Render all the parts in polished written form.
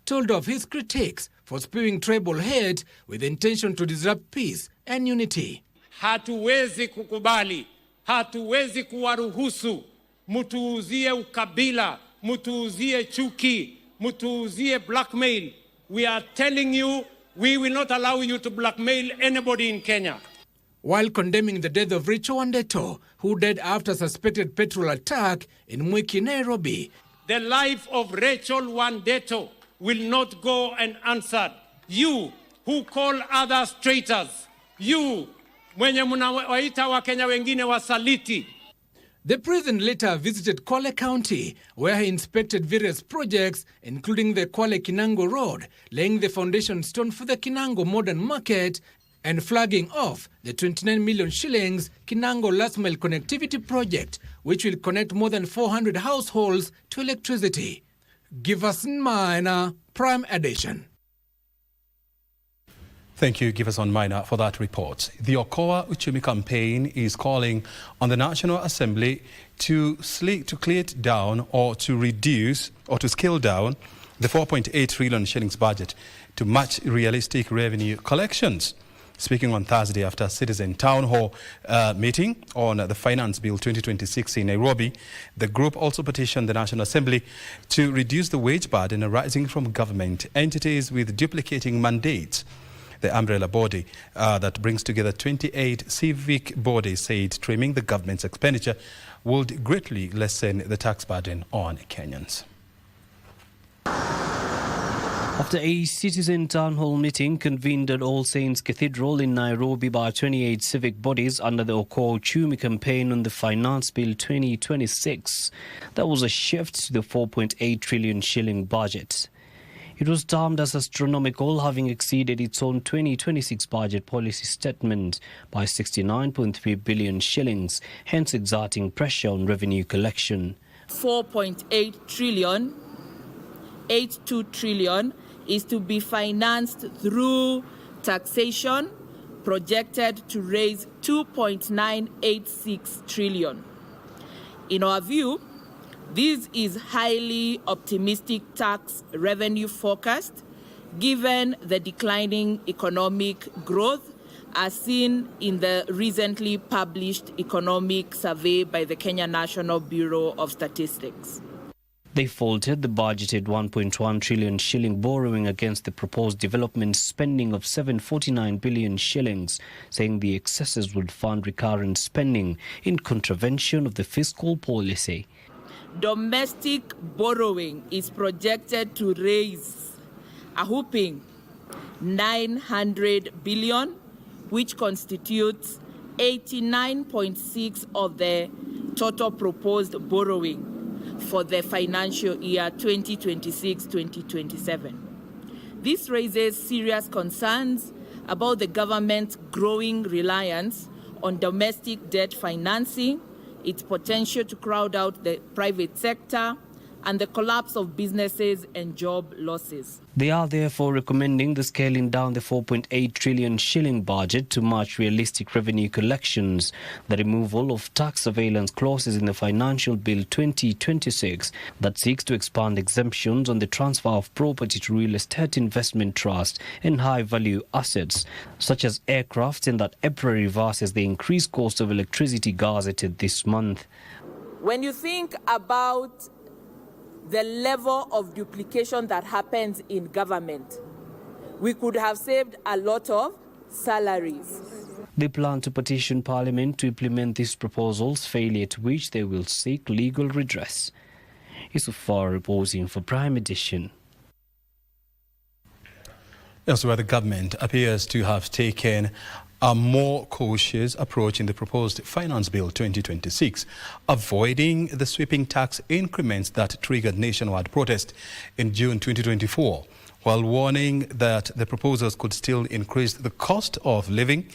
told of his critics for spewing tribal hate with the intention to disrupt peace and unity. Hatuwezi kukubali, hatuwezi kuwaruhusu mutuuzie ukabila, mutuuzie chuki, mutuuzie blackmail. We are telling you, we will not allow you to blackmail anybody in Kenya. While condemning the death of Richo Wandeto, who died after a suspected petrol attack in Mwiki, Nairobi, the life of Rachel Wandeto will not go unanswered. You who call others traitors, you mwenye munawaita Wakenya wengine wasaliti. The president later visited Kwale County, where he inspected various projects, including the Kwale-Kinango Road, laying the foundation stone for the Kinango Modern Market and flagging off the 29 million shillings Kinango Last Mile Connectivity Project, which will connect more than 400 households to electricity. Giverson Minor, Prime Edition. Thank you, Giverson Minor, for that report. The Okoa Uchumi campaign is calling on the National Assembly to clear it down or to reduce or to scale down the 4.8 trillion shillings budget to match realistic revenue collections. Speaking on Thursday after a citizen town hall meeting on the Finance Bill 2026 in Nairobi, the group also petitioned the National Assembly to reduce the wage burden arising from government entities with duplicating mandates. The umbrella body that brings together 28 civic bodies said trimming the government's expenditure would greatly lessen the tax burden on Kenyans. After a citizen town hall meeting convened at All Saints Cathedral in Nairobi by 28 civic bodies under the Okoa Uchumi campaign on the Finance Bill 2026, there was a shift to the 4.8 trillion shilling budget. It was termed as astronomical, having exceeded its own 2026 budget policy statement by 69.3 billion shillings, hence exerting pressure on revenue collection. 4.8 trillion, 82 trillion is to be financed through taxation, projected to raise 2.986 trillion. In our view, this is highly optimistic tax revenue forecast given the declining economic growth as seen in the recently published economic survey by the Kenya National Bureau of Statistics. They faulted the budgeted 1.1 trillion shilling borrowing against the proposed development spending of 749 billion shillings, saying the excesses would fund recurrent spending in contravention of the fiscal policy. Domestic borrowing is projected to raise a whopping 900 billion, which constitutes 89.6% of the total proposed borrowing for the financial year 2026-2027. This raises serious concerns about the government's growing reliance on domestic debt financing, its potential to crowd out the private sector, and the collapse of businesses and job losses. They are therefore recommending the scaling down the 4.8 trillion shilling budget to match realistic revenue collections, the removal of tax surveillance clauses in the Financial Bill 2026 that seeks to expand exemptions on the transfer of property to real estate investment trust and high-value assets, such as aircraft, and that EPRA reverses the increased cost of electricity gazetted this month. When you think about the level of duplication that happens in government, we could have saved a lot of salaries. They plan to petition Parliament to implement these proposals, failure to which they will seek legal redress. Isufar reporting for Prime Edition. Elsewhere, the government appears to have taken a more cautious approach in the proposed Finance Bill 2026, avoiding the sweeping tax increments that triggered nationwide protest in June 2024, while warning that the proposals could still increase the cost of living.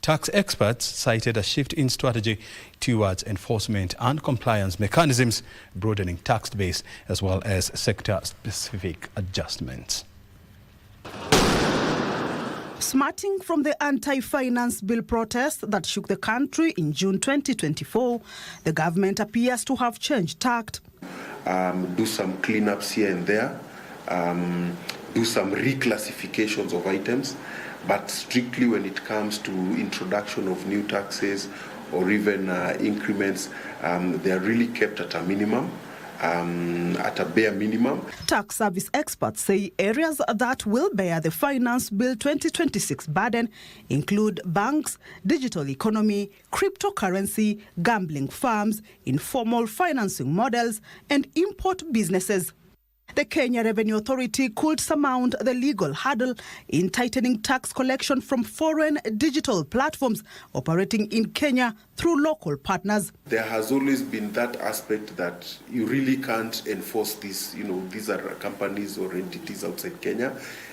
Tax experts cited a shift in strategy towards enforcement and compliance mechanisms, broadening tax base as well as sector-specific adjustments. Smarting from the anti-finance bill protest that shook the country in June 2024, the government appears to have changed tact. Do some cleanups here and there, do some reclassifications of items, but strictly when it comes to introduction of new taxes or even increments, they are really kept at a minimum. At a bare minimum. Tax service experts say areas that will bear the Finance Bill 2026 burden include banks, digital economy, cryptocurrency, gambling firms, informal financing models, and import businesses. The Kenya Revenue Authority could surmount the legal hurdle in tightening tax collection from foreign digital platforms operating in Kenya through local partners. There has always been that aspect that you really can't enforce this. These are companies or entities outside Kenya,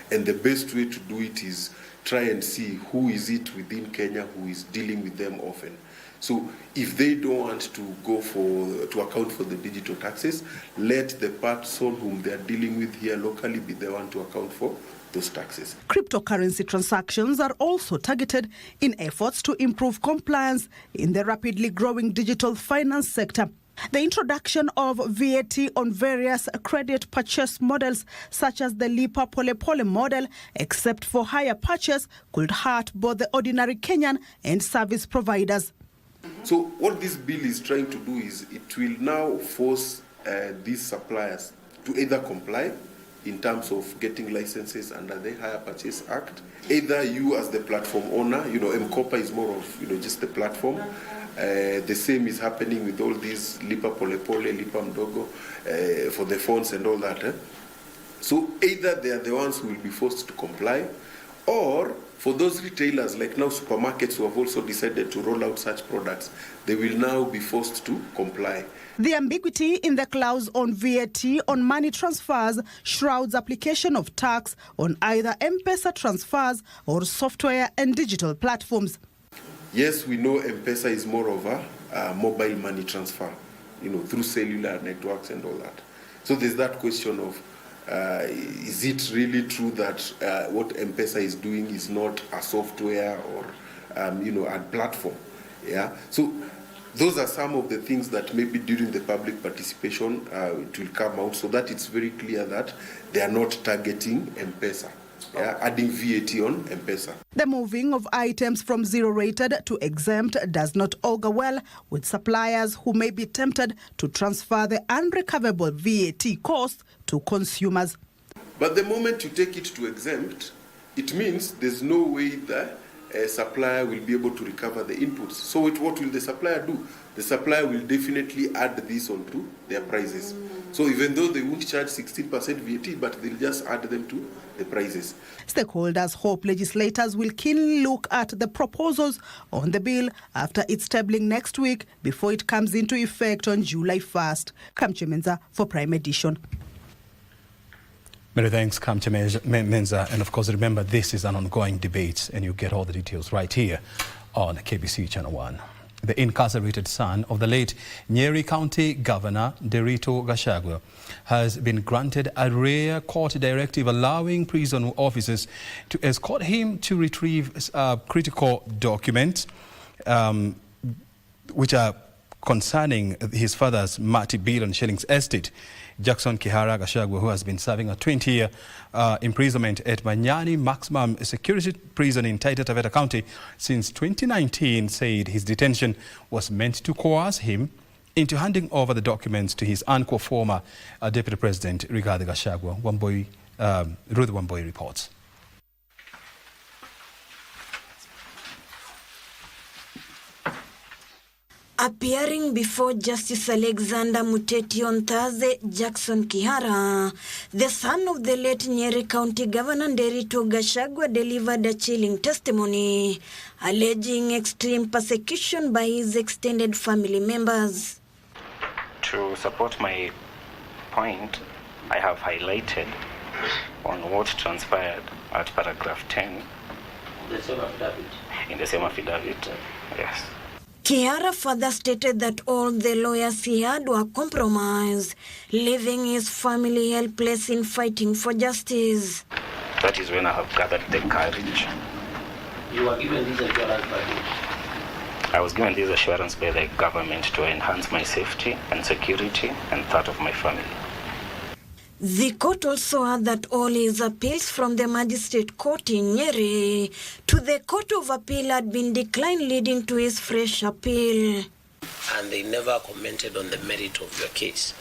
and the best way to do it is try and see who is it within Kenya who is dealing with them often. So if they don't want to to account for the digital taxes, let the person whom they are dealing with here locally be the one to account for those taxes. Cryptocurrency transactions are also targeted in efforts to improve compliance in the rapidly growing digital finance sector. The introduction of VAT on various credit purchase models, such as the Lipa Pole Pole model, except for hire purchase, could hurt both the ordinary Kenyan and service providers. So what this bill is trying to do is it will now force these suppliers to either comply in terms of getting licenses under the Hire Purchase Act. Either you as the platform owner, M-Kopa is more of just the platform. The same is happening with all these Lipa Pole Pole, Lipa Mdogo, for the phones and all that. So either they are the ones who will be forced to comply, or for those retailers like now supermarkets who have also decided to roll out such products, they will now be forced to comply. The ambiguity in the clause on VAT on money transfers shrouds application of tax on either M-Pesa transfers or software and digital platforms. Yes, we know M-Pesa is more of a mobile money transfer, through cellular networks and all that. So there's that question of, is it really true that what M-Pesa is doing is not a software or, a platform? Yeah. So those are some of the things that maybe during the public participation it will come out, so that it's very clear that they are not targeting M-Pesa. Yeah, adding VAT on M-Pesa. The moving of items from zero-rated to exempt does not augur well with suppliers who may be tempted to transfer the unrecoverable VAT cost to consumers. But the moment you take it to exempt, it means there's no way that a supplier will be able to recover the inputs. So what will the supplier do? The supplier will definitely add this onto their prices. So even though they won't charge 16% VAT, but they'll just add them to the prices. Stakeholders hope legislators will keenly look at the proposals on the bill after its tabling next week before it comes into effect on July 1st. Kamche Menza for Prime Edition. Many thanks, Kamche Menza. And of course, remember, this is an ongoing debate, and you get all the details right here on KBC Channel 1. The incarcerated son of the late Nyeri County Governor Derito Gachagua has been granted a rare court directive allowing prison officers to escort him to retrieve critical documents which are concerning his father's multi-billion shillings estate. Jackson Kihara Gachagua, who has been serving a 20-year imprisonment at Manyani Maximum Security Prison in Taita Taveta County since 2019, said his detention was meant to coerce him into handing over the documents to his uncle, former Deputy President Rigathi Gachagua. Ruth Wamboi reports. Appearing before Justice Alexander Muteti on Thursday, Jackson Kihara, the son of the late Nyeri County Governor Derito Gachagua, delivered a chilling testimony, alleging extreme persecution by his extended family members. To support my point, I have highlighted on what transpired at paragraph 10 in the same affidavit. Yes. Kihara further stated that all the lawyers he had were compromised, leaving his family helpless in fighting for justice. That is when I have gathered the courage. You were given this assurance by who? I was given this assurance by the government to enhance my safety and security and that of my family. The court also had that all his appeals from the magistrate court in Nyeri to the Court of Appeal had been declined, leading to his fresh appeal. And they never commented on the merit of your case.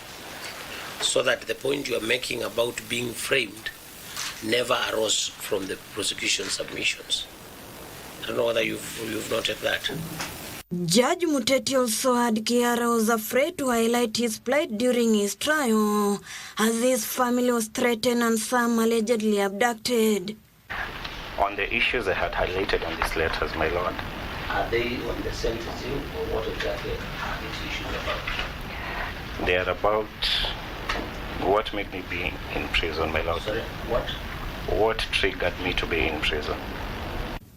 So that the point you are making about being framed never arose from the prosecution submissions. I don't know whether you've noted that. Judge Muteti also had Kiara was afraid to highlight his plight during his trial, as his family was threatened and some allegedly abducted. On the issues I had highlighted on these letters, my lord. Are they on the sentencing, or what exactly are these issues about? They are about what made me be in prison, my lord. Sorry, what? What triggered me to be in prison?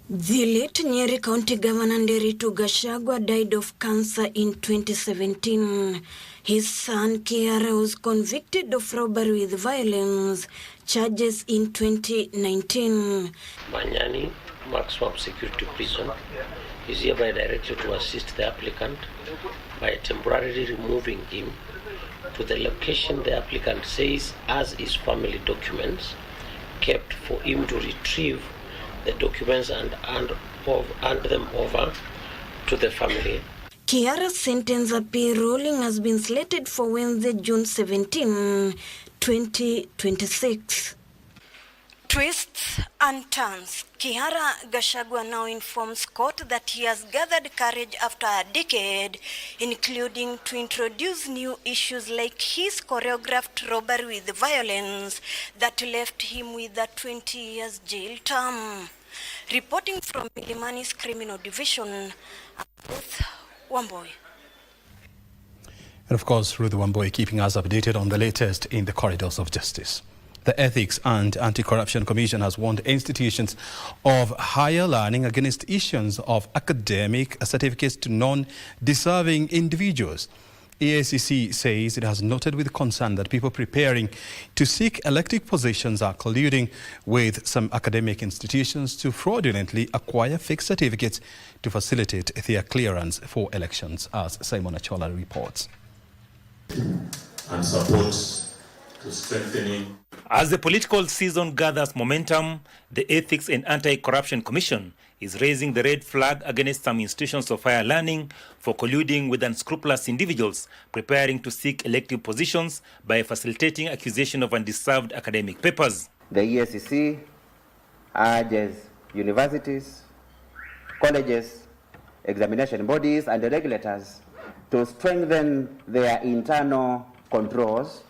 The late Nyeri County Governor Nderitu Gachagua died of cancer in 2017. His son Kiara was convicted of robbery with violence charges in 2019. Manyani, maximum security prison, is hereby directed to assist the applicant by temporarily removing him to the location the applicant says has his family documents kept for him to retrieve the documents and hand them over to the family. Kiara's sentence appeal ruling has been slated for Wednesday, June 17, 2026. Twists and turns. Kiara Gachagua now informs court that he has gathered courage after a decade, including to introduce new issues like his choreographed robbery with violence that left him with a 20 years jail term. Reporting from Milimani's Criminal Division, Ruth Wamboy. And of course, Ruth Wamboy keeping us updated on the latest in the corridors of justice. The Ethics and Anti-Corruption Commission has warned institutions of higher learning against issuance of academic certificates to non-deserving individuals. EACC says it has noted with concern that people preparing to seek elective positions are colluding with some academic institutions to fraudulently acquire fake certificates to facilitate their clearance for elections, as Simon Achola reports. And support to strengthening. As the political season gathers momentum, the Ethics and Anti-Corruption Commission is raising the red flag against some institutions of higher learning for colluding with unscrupulous individuals preparing to seek elective positions by facilitating accusation of undeserved academic papers. The EACC urges universities, colleges, examination bodies and the regulators to strengthen their internal controls,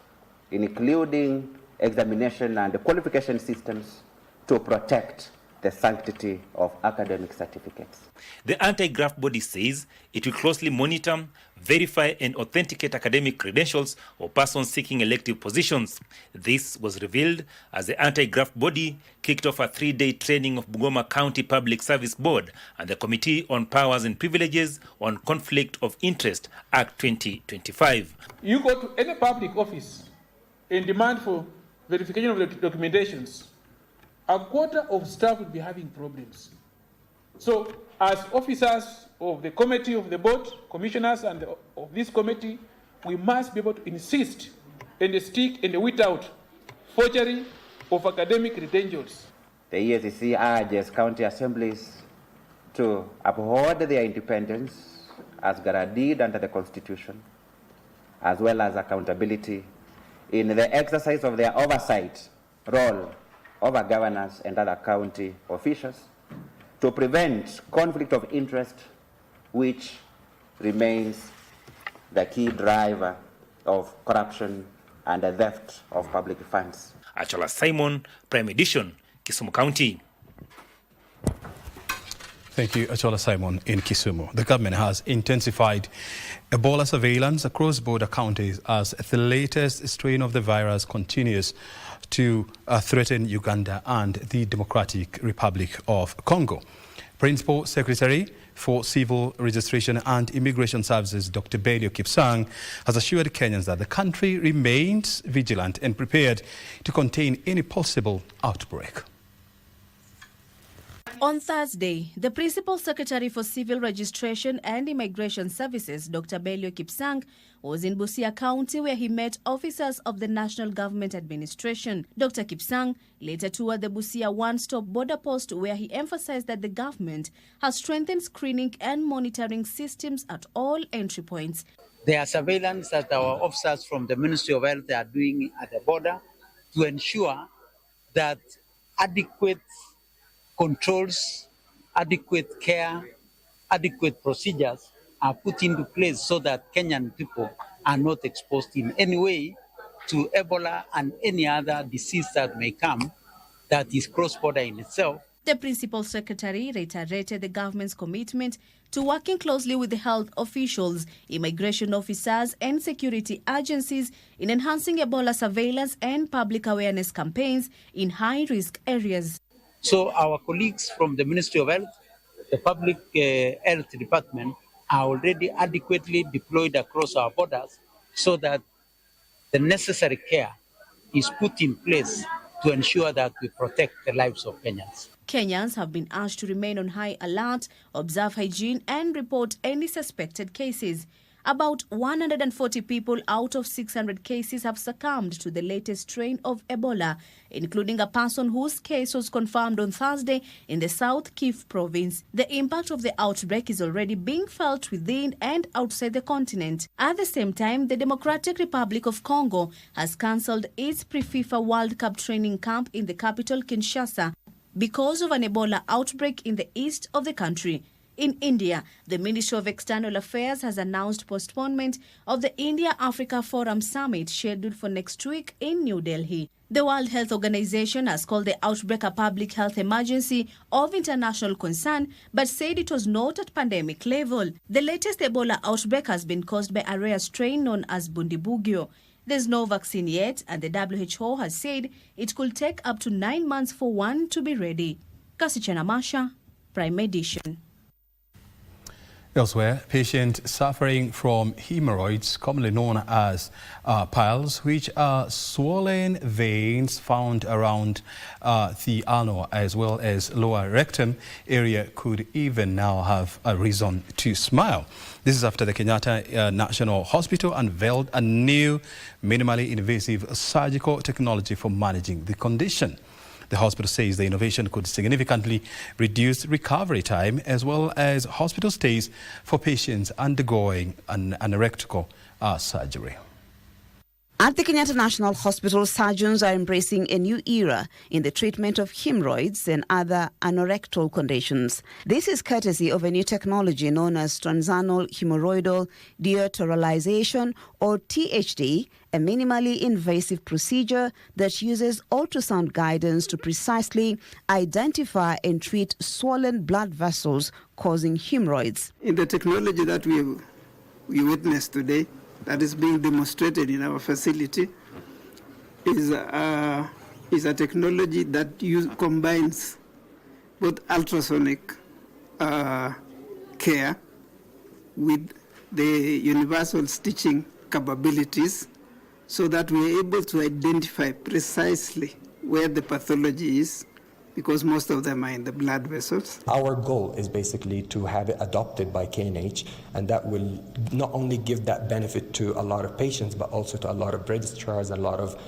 including examination and qualification systems, to protect the sanctity of academic certificates. The anti-graft body says it will closely monitor, verify and authenticate academic credentials of persons seeking elective positions. This was revealed as the anti-graft body kicked off a 3-day training of Bungoma County Public Service Board and the Committee on Powers and Privileges on Conflict of Interest Act 2025. You go to any public office and demand for verification of the documentations, a quarter of staff will be having problems. So, as officers of the committee of the board, commissioners and of this committee, we must be able to insist and stick and weed out forgery of academic credentials. The EACC urges county assemblies to uphold their independence as guaranteed under the Constitution, as well as accountability in the exercise of their oversight role over governors and other county officials to prevent conflict of interest, which remains the key driver of corruption and the theft of public funds. Achola Simon, Prime Edition, Kisumu County. Thank you, Achola Simon in Kisumu. The government has intensified Ebola surveillance across border counties as the latest strain of the virus continues to threaten Uganda and the Democratic Republic of Congo. Principal Secretary for Civil Registration and Immigration Services, Dr. Belio Kipsang, has assured Kenyans that the country remains vigilant and prepared to contain any possible outbreak. On Thursday, the Principal Secretary for Civil Registration and Immigration Services, Dr. Belio Kipsang, was in Busia County where he met officers of the National Government Administration. Dr. Kipsang later toured the Busia one-stop border post where he emphasized that the government has strengthened screening and monitoring systems at all entry points. There are surveillance that our officers from the Ministry of Health are doing at the border to ensure that adequate controls, adequate care, adequate procedures are put into place so that Kenyan people are not exposed in any way to Ebola and any other disease that may come that is cross-border in itself. The Principal Secretary reiterated the government's commitment to working closely with the health officials, immigration officers and security agencies in enhancing Ebola surveillance and public awareness campaigns in high-risk areas. So our colleagues from the Ministry of Health, the Public Health Department, are already adequately deployed across our borders so that the necessary care is put in place to ensure that we protect the lives of Kenyans. Kenyans have been asked to remain on high alert, observe hygiene and report any suspected cases. About 140 people out of 600 cases have succumbed to the latest strain of Ebola, including a person whose case was confirmed on Thursday in the South Kivu province. The impact of the outbreak is already being felt within and outside the continent. At the same time, the Democratic Republic of Congo has cancelled its pre-FIFA World Cup training camp in the capital Kinshasa because of an Ebola outbreak in the east of the country. In India, the Ministry of External Affairs has announced postponement of the India-Africa Forum Summit scheduled for next week in New Delhi. The World Health Organization has called the outbreak a public health emergency of international concern, but said it was not at pandemic level. The latest Ebola outbreak has been caused by a rare strain known as Bundibugyo. There's no vaccine yet, and the WHO has said it could take up to 9 months for one to be ready. Kasichana Masha, Prime Edition. Elsewhere, patients suffering from hemorrhoids, commonly known as piles, which are swollen veins found around the ano as well as lower rectum area, could even now have a reason to smile. This is after the Kenyatta National Hospital unveiled a new minimally invasive surgical technology for managing the condition. The hospital says the innovation could significantly reduce recovery time as well as hospital stays for patients undergoing an anorectal surgery. At the Kenyatta National Hospital, surgeons are embracing a new era in the treatment of hemorrhoids and other anorectal conditions. This is courtesy of a new technology known as transanal hemorrhoidal dearterialization, or THD, a minimally invasive procedure that uses ultrasound guidance to precisely identify and treat swollen blood vessels causing hemorrhoids. In the technology that we witnessed today, that is being demonstrated in our facility, is a technology that combines both ultrasonic care with the universal stitching capabilities, so that we are able to identify precisely where the pathology is, because most of them are in the blood vessels. Our goal is basically to have it adopted by KNH, and that will not only give that benefit to a lot of patients, but also to a lot of registrars, a lot of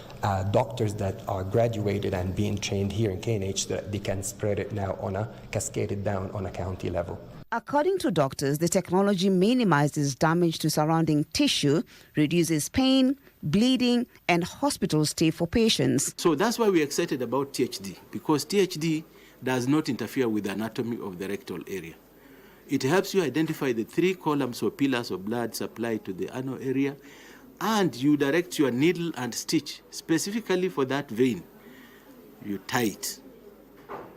doctors that are graduated and being trained here in KNH, so that they can spread it now cascade it down on a county level. According to doctors, the technology minimizes damage to surrounding tissue, reduces pain, bleeding, and hospital stay for patients. So that's why we're excited about THD, because THD does not interfere with the anatomy of the rectal area. It helps you identify the 3 columns or pillars of blood supply to the ano area, and you direct your needle and stitch specifically for that vein. You tie it.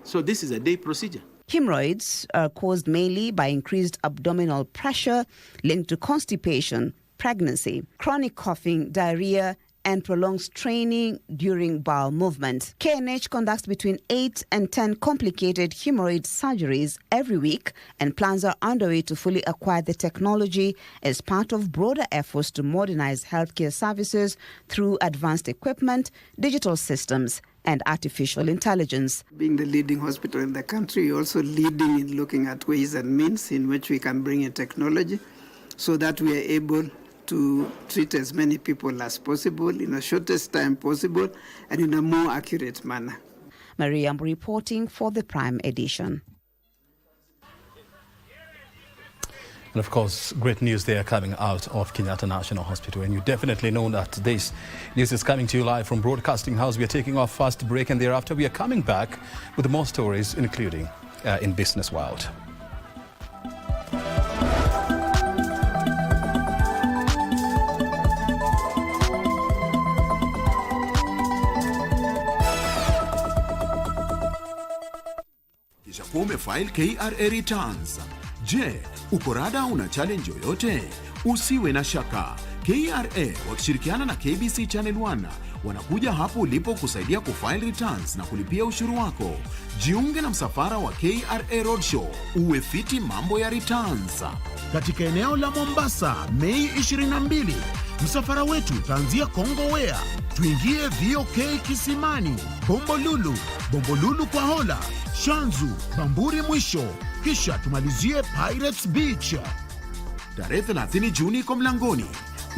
So this is a day procedure. Hemorrhoids are caused mainly by increased abdominal pressure linked to constipation, pregnancy, chronic coughing, diarrhea, and prolonged straining during bowel movement. KNH conducts between 8 and 10 complicated hemorrhoid surgeries every week, and plans are underway to fully acquire the technology as part of broader efforts to modernize healthcare services through advanced equipment, digital systems, and artificial intelligence. Being the leading hospital in the country, also leading in looking at ways and means in which we can bring in technology so that we are able to treat as many people as possible in the shortest time possible and in a more accurate manner. Mariam reporting for the Prime Edition. And of course, great news there coming out of Kenyatta National Hospital. And you definitely know that this news is coming to you live from Broadcasting House. We are taking our first break, and thereafter we are coming back with more stories, including in Business World. Kisha umefile KRA returns. Je, uko rada una challenge yoyote? Usiwe na shaka. KRA wakishirikiana na KBC Channel 1 wanakuja hapo ulipo kusaidia kufile returns na kulipia ushuru wako. Jiunge na msafara wa KRA Roadshow, uwe fiti mambo ya returns. Katika eneo la Mombasa, Mei 22, msafara wetu utaanzia Kongowea. Tuingie VOK Kisimani, Bombolulu kwa Hola, Shanzu, Bamburi mwisho. Kisha tumalizie Pirates Beach. Tarehe 30 Juni kwa mlangoni.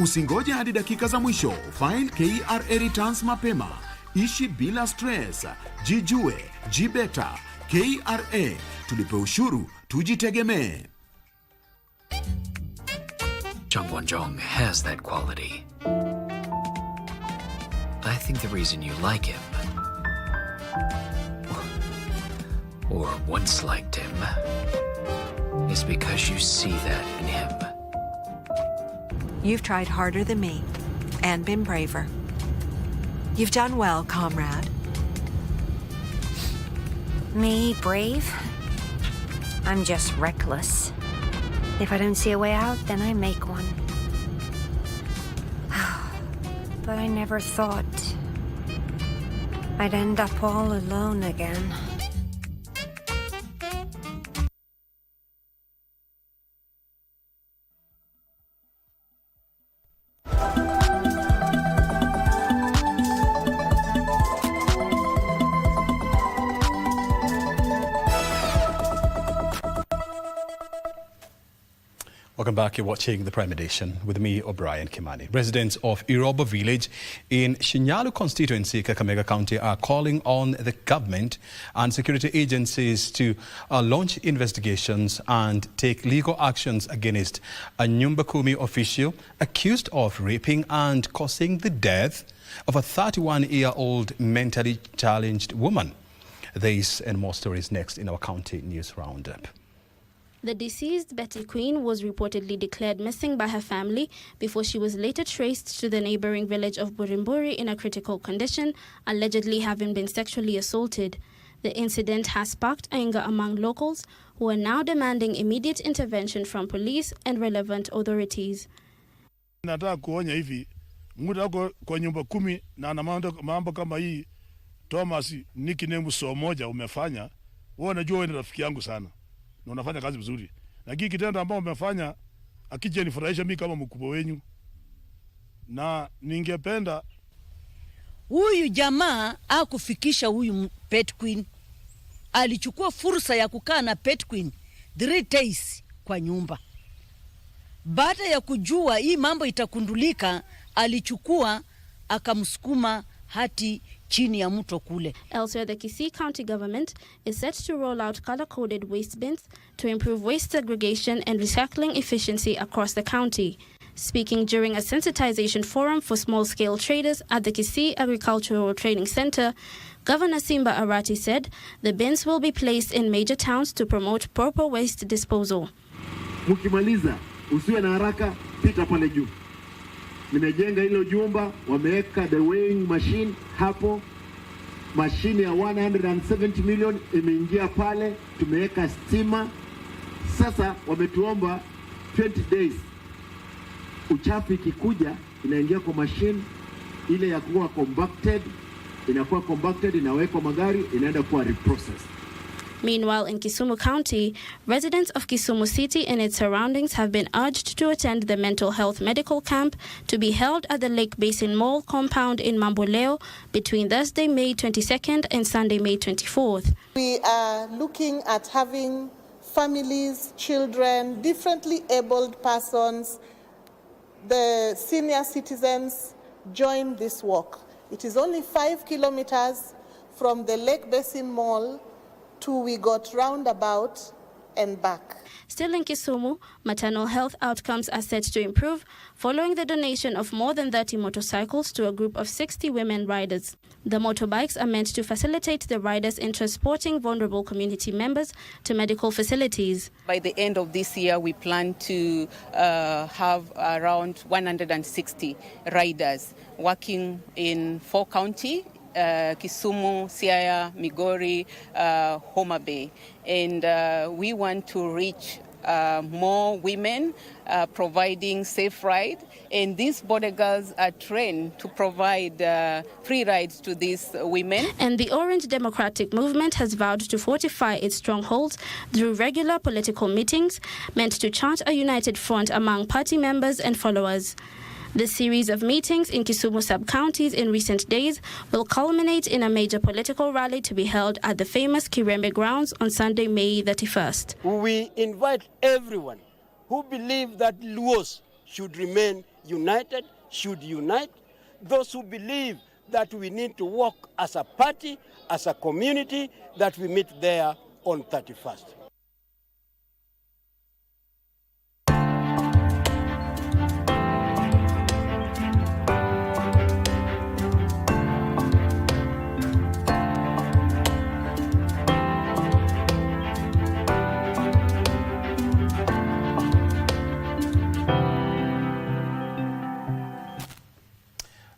Usingoje hadi dakika za mwisho. File KRA returns mapema. Ishi bila stress. Jijue, jibeta. KRA, tulipe ushuru, tujitegemee. Jongwonjong has that quality. I think the reason you like him, or once liked him, is because you see that in him. You've tried harder than me, and been braver. You've done well, comrade. Me, brave? I'm just reckless. If I don't see a way out, then I make one. But I never thought I'd end up all alone again. Welcome back. You're watching the Prime Edition with me, O'Brien Kimani. Residents of Irobo village in Shinyalu constituency, Kakamega County, are calling on the government and security agencies to launch investigations and take legal actions against a Nyumba Kumi official accused of raping and causing the death of a 31-year-old mentally challenged woman. These and more stories next in our county news roundup. The deceased, Betty Queen, was reportedly declared missing by her family before she was later traced to the neighboring village of Burimburi in a critical condition, allegedly having been sexually assaulted. The incident has sparked anger among locals who are now demanding immediate intervention from police and relevant authorities. Nataka kuonya hivi, mtu ako kwa nyumba 10 na ana mambo kama hii, Thomas nickname so moja umefanya, wewe unajua wewe ni rafiki yangu sana. Na unafanya kazi vizuri. Na hiki kitendo ambao umefanya akije nifurahisha mimi kama mkubwa wenu. Na ningependa huyu jamaa akufikisha huyu Pet Queen. Alichukua fursa ya kukaa na Pet Queen 3 days kwa nyumba. Baada ya kujua hii mambo itakundulika, alichukua akamsukuma hati chini ya mto kule. Elsewhere, the Kisii County government is set to roll out color-coded waste bins to improve waste segregation and recycling efficiency across the county. Speaking during a sensitization forum for small-scale traders at the Kisii Agricultural Training Center, Governor Simba Arati said the bins will be placed in major towns to promote proper waste disposal. Mukimaliza, usiwe na haraka, pita pale juu. Nimejenga hilo jumba, wameweka the weighing machine hapo. Mashine ya 170 million imeingia pale, tumeweka stima. Sasa wametuomba 20 days. Uchafu ikikuja inaingia kwa machine ile ya kuwa compacted, inakuwa compacted, inawekwa magari, inaenda kuwa reprocessed. Meanwhile, in Kisumu County, residents of Kisumu City and its surroundings have been urged to attend the mental health medical camp to be held at the Lake Basin Mall compound in Mamboleo between Thursday, May 22nd and Sunday, May 24th. We are looking at having families, children, differently abled persons, the senior citizens join this walk. It is only 5 kilometers from the Lake Basin Mall to We Got Roundabout and back. Still in Kisumu, maternal health outcomes are set to improve following the donation of more than 30 motorcycles to a group of 60 women riders. The motorbikes are meant to facilitate the riders in transporting vulnerable community members to medical facilities. By the end of this year, we plan to have around 160 riders working in 4 counties. Kisumu, Siaya, Migori, Homa Bay. And we want to reach more women, providing safe ride. And these border girls are trained to provide free rides to these women. And the Orange Democratic Movement has vowed to fortify its strongholds through regular political meetings meant to chart a united front among party members and followers. The series of meetings in Kisumu sub-counties in recent days will culminate in a major political rally to be held at the famous Kirembe grounds on Sunday, May 31st. We invite everyone who believe that Luos should remain united, should unite. Those who believe that we need to work as a party, as a community, that we meet there on 31st.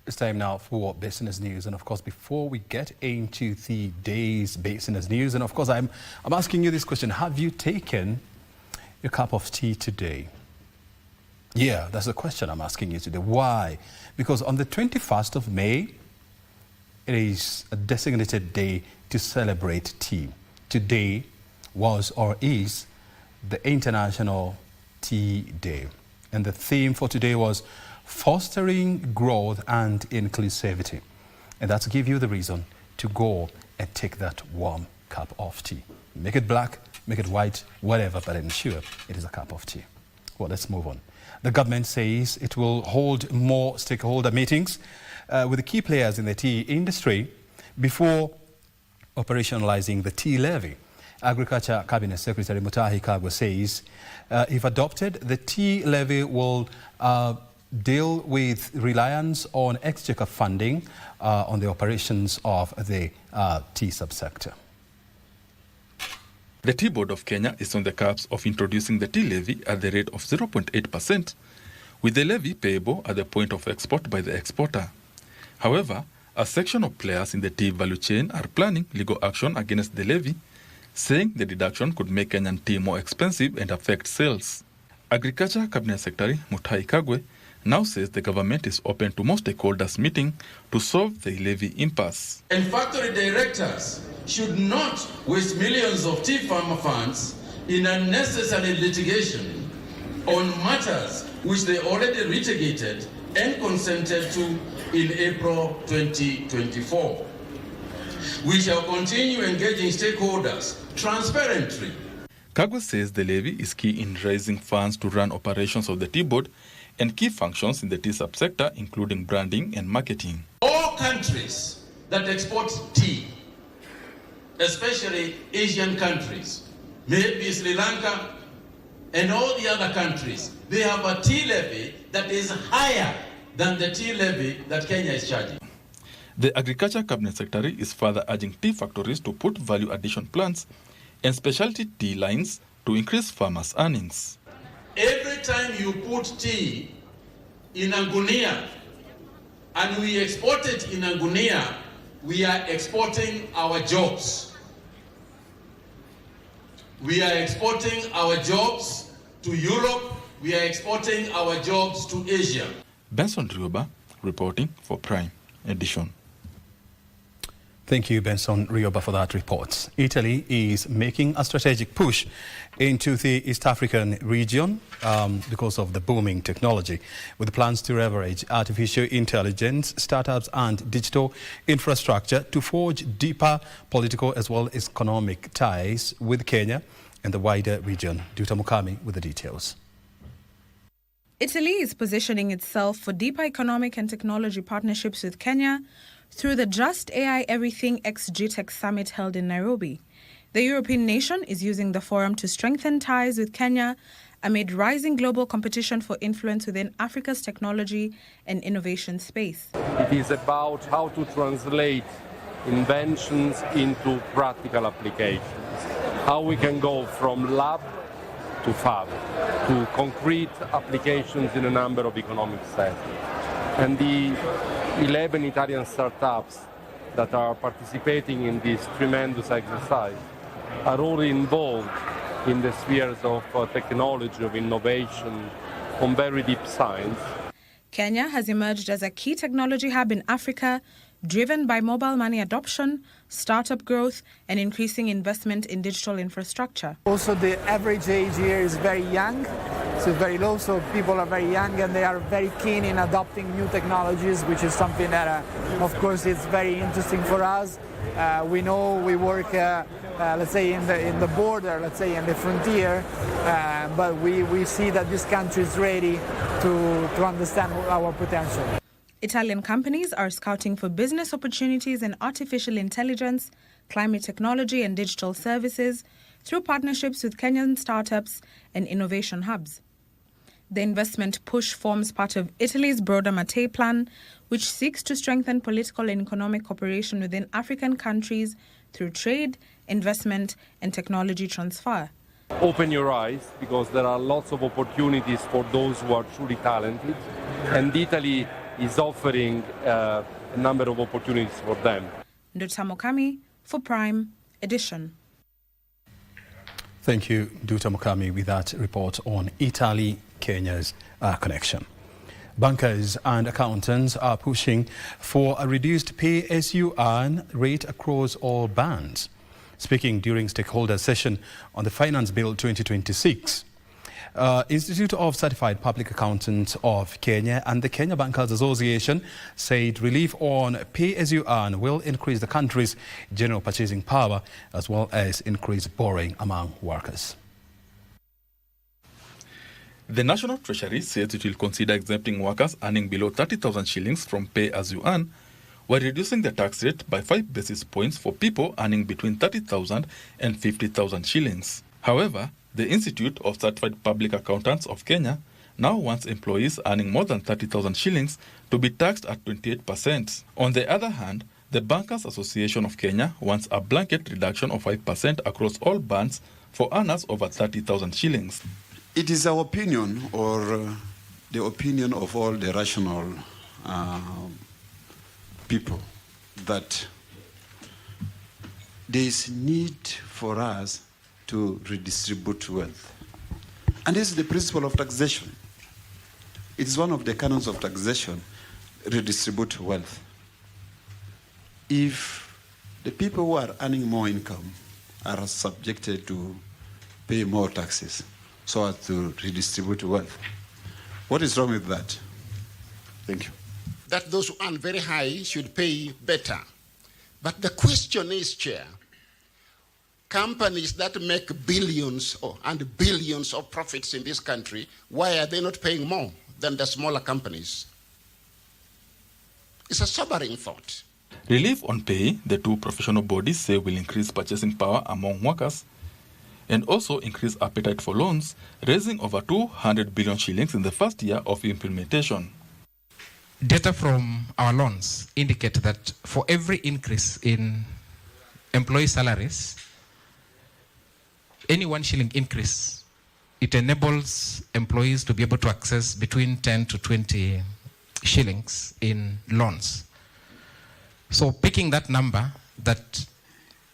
It's time now for business news, and of course, before we get into the day's business news, and of course, I'm asking you this question: have you taken your cup of tea today? Yeah, that's the question I'm asking you today. Why? Because on the 21st of May, it is a designated day to celebrate tea. Today was or is the International Tea Day, and the theme for today was fostering growth and inclusivity. And that's to give you the reason to go and take that warm cup of tea. Make it black, make it white, whatever, but ensure it is a cup of tea. Well, let's move on. The government says it will hold more stakeholder meetings with the key players in the tea industry before operationalizing the tea levy. Agriculture Cabinet Secretary Mutahi Kagwe says if adopted, the tea levy will deal with reliance on exchequer funding on the operations of the tea subsector. The Tea Board of Kenya is on the cusp of introducing the tea levy at the rate of 0.8%, with the levy payable at the point of export by the exporter. However, a section of players in the tea value chain are planning legal action against the levy, saying the deduction could make Kenyan tea more expensive and affect sales. Agriculture Cabinet Secretary Mutahi Kagwe now says the government is open to more stakeholders meeting to solve the levy impasse. And factory directors should not waste millions of tea farmer funds in unnecessary litigation on matters which they already litigated and consented to in April 2024. We shall continue engaging stakeholders transparently. Kagwe says the levy is key in raising funds to run operations of the tea board and key functions in the tea subsector, including branding and marketing. All countries that export tea, especially Asian countries, maybe Sri Lanka and all the other countries, they have a tea levy that is higher than the tea levy that Kenya is charging. The Agriculture Cabinet Secretary is further urging tea factories to put value addition plans and specialty tea lines to increase farmers' earnings. Every time you put tea in a gunia and we export it in a gunia, we are exporting our jobs. We are exporting our jobs to Europe. We are exporting our jobs to Asia. Benson Rioba reporting for Prime Edition. Thank you, Benson Rioba, for that report. Italy is making a strategic push into the East African region because of the booming technology, with plans to leverage artificial intelligence, startups and digital infrastructure to forge deeper political as well as economic ties with Kenya and the wider region. Duta Mukami with the details. Italy is positioning itself for deeper economic and technology partnerships with Kenya through the Just AI Everything ex-GTEC Summit held in Nairobi. The European nation is using the forum to strengthen ties with Kenya amid rising global competition for influence within Africa's technology and innovation space. It is about how to translate inventions into practical applications, how we can go from lab to fab, to concrete applications in a number of economic settings. And the 11 Italian startups that are participating in this tremendous exercise are all involved in the spheres of technology, of innovation, on very deep science. Kenya has emerged as a key technology hub in Africa, driven by mobile money adoption, startup growth, and increasing investment in digital infrastructure. Also, the average age here is very young, so very low, so people are very young and they are very keen in adopting new technologies, which is something that, of course, is very interesting for us. We know we work, let's say, in the border, let's say, in the frontier, but we see that this country is ready to understand our potential. Italian companies are scouting for business opportunities in artificial intelligence, climate technology and digital services through partnerships with Kenyan startups and innovation hubs. The investment push forms part of Italy's broader Mattei plan, which seeks to strengthen political and economic cooperation within African countries through trade, investment and technology transfer. Open your eyes, because there are lots of opportunities for those who are truly talented, and Italy is offering a number of opportunities for them. Duta Mukami for Prime Edition. Thank you, Duta Mukami, with that report on Italy-Kenya's connection. Bankers and accountants are pushing for a reduced pay-as-you-earn rate across all bands. Speaking during stakeholder session on the Finance Bill 2026, Institute of Certified Public Accountants of Kenya and the Kenya Bankers Association said relief on pay-as-you-earn will increase the country's general purchasing power as well as increase borrowing among workers. The National Treasury says it will consider exempting workers earning below 30,000 shillings from pay-as-you-earn, while reducing the tax rate by 5 basis points for people earning between 30,000 and 50,000 shillings. However, the Institute of Certified Public Accountants of Kenya now wants employees earning more than 30,000 shillings to be taxed at 28%. On the other hand, the Bankers Association of Kenya wants a blanket reduction of 5% across all bands for earners over 30,000 shillings. It is our opinion, or the opinion of all the rational people, that there is need for us to redistribute wealth. And this is the principle of taxation. It is one of the canons of taxation, redistribute wealth. If the people who are earning more income are subjected to pay more taxes so as to redistribute wealth, what is wrong with that? Thank you. That those who earn very high should pay better. But the question is, Chair, companies that make billions and billions of profits in this country, why are they not paying more than the smaller companies? It's a sobering thought. Relief on pay, the two professional bodies say, will increase purchasing power among workers and also increase appetite for loans, raising over 200 billion shillings in the first year of implementation. Data from our loans indicate that for every increase in employee salaries, any 1 shilling increase, it enables employees to be able to access between 10 to 20 shillings in loans. So picking that number, that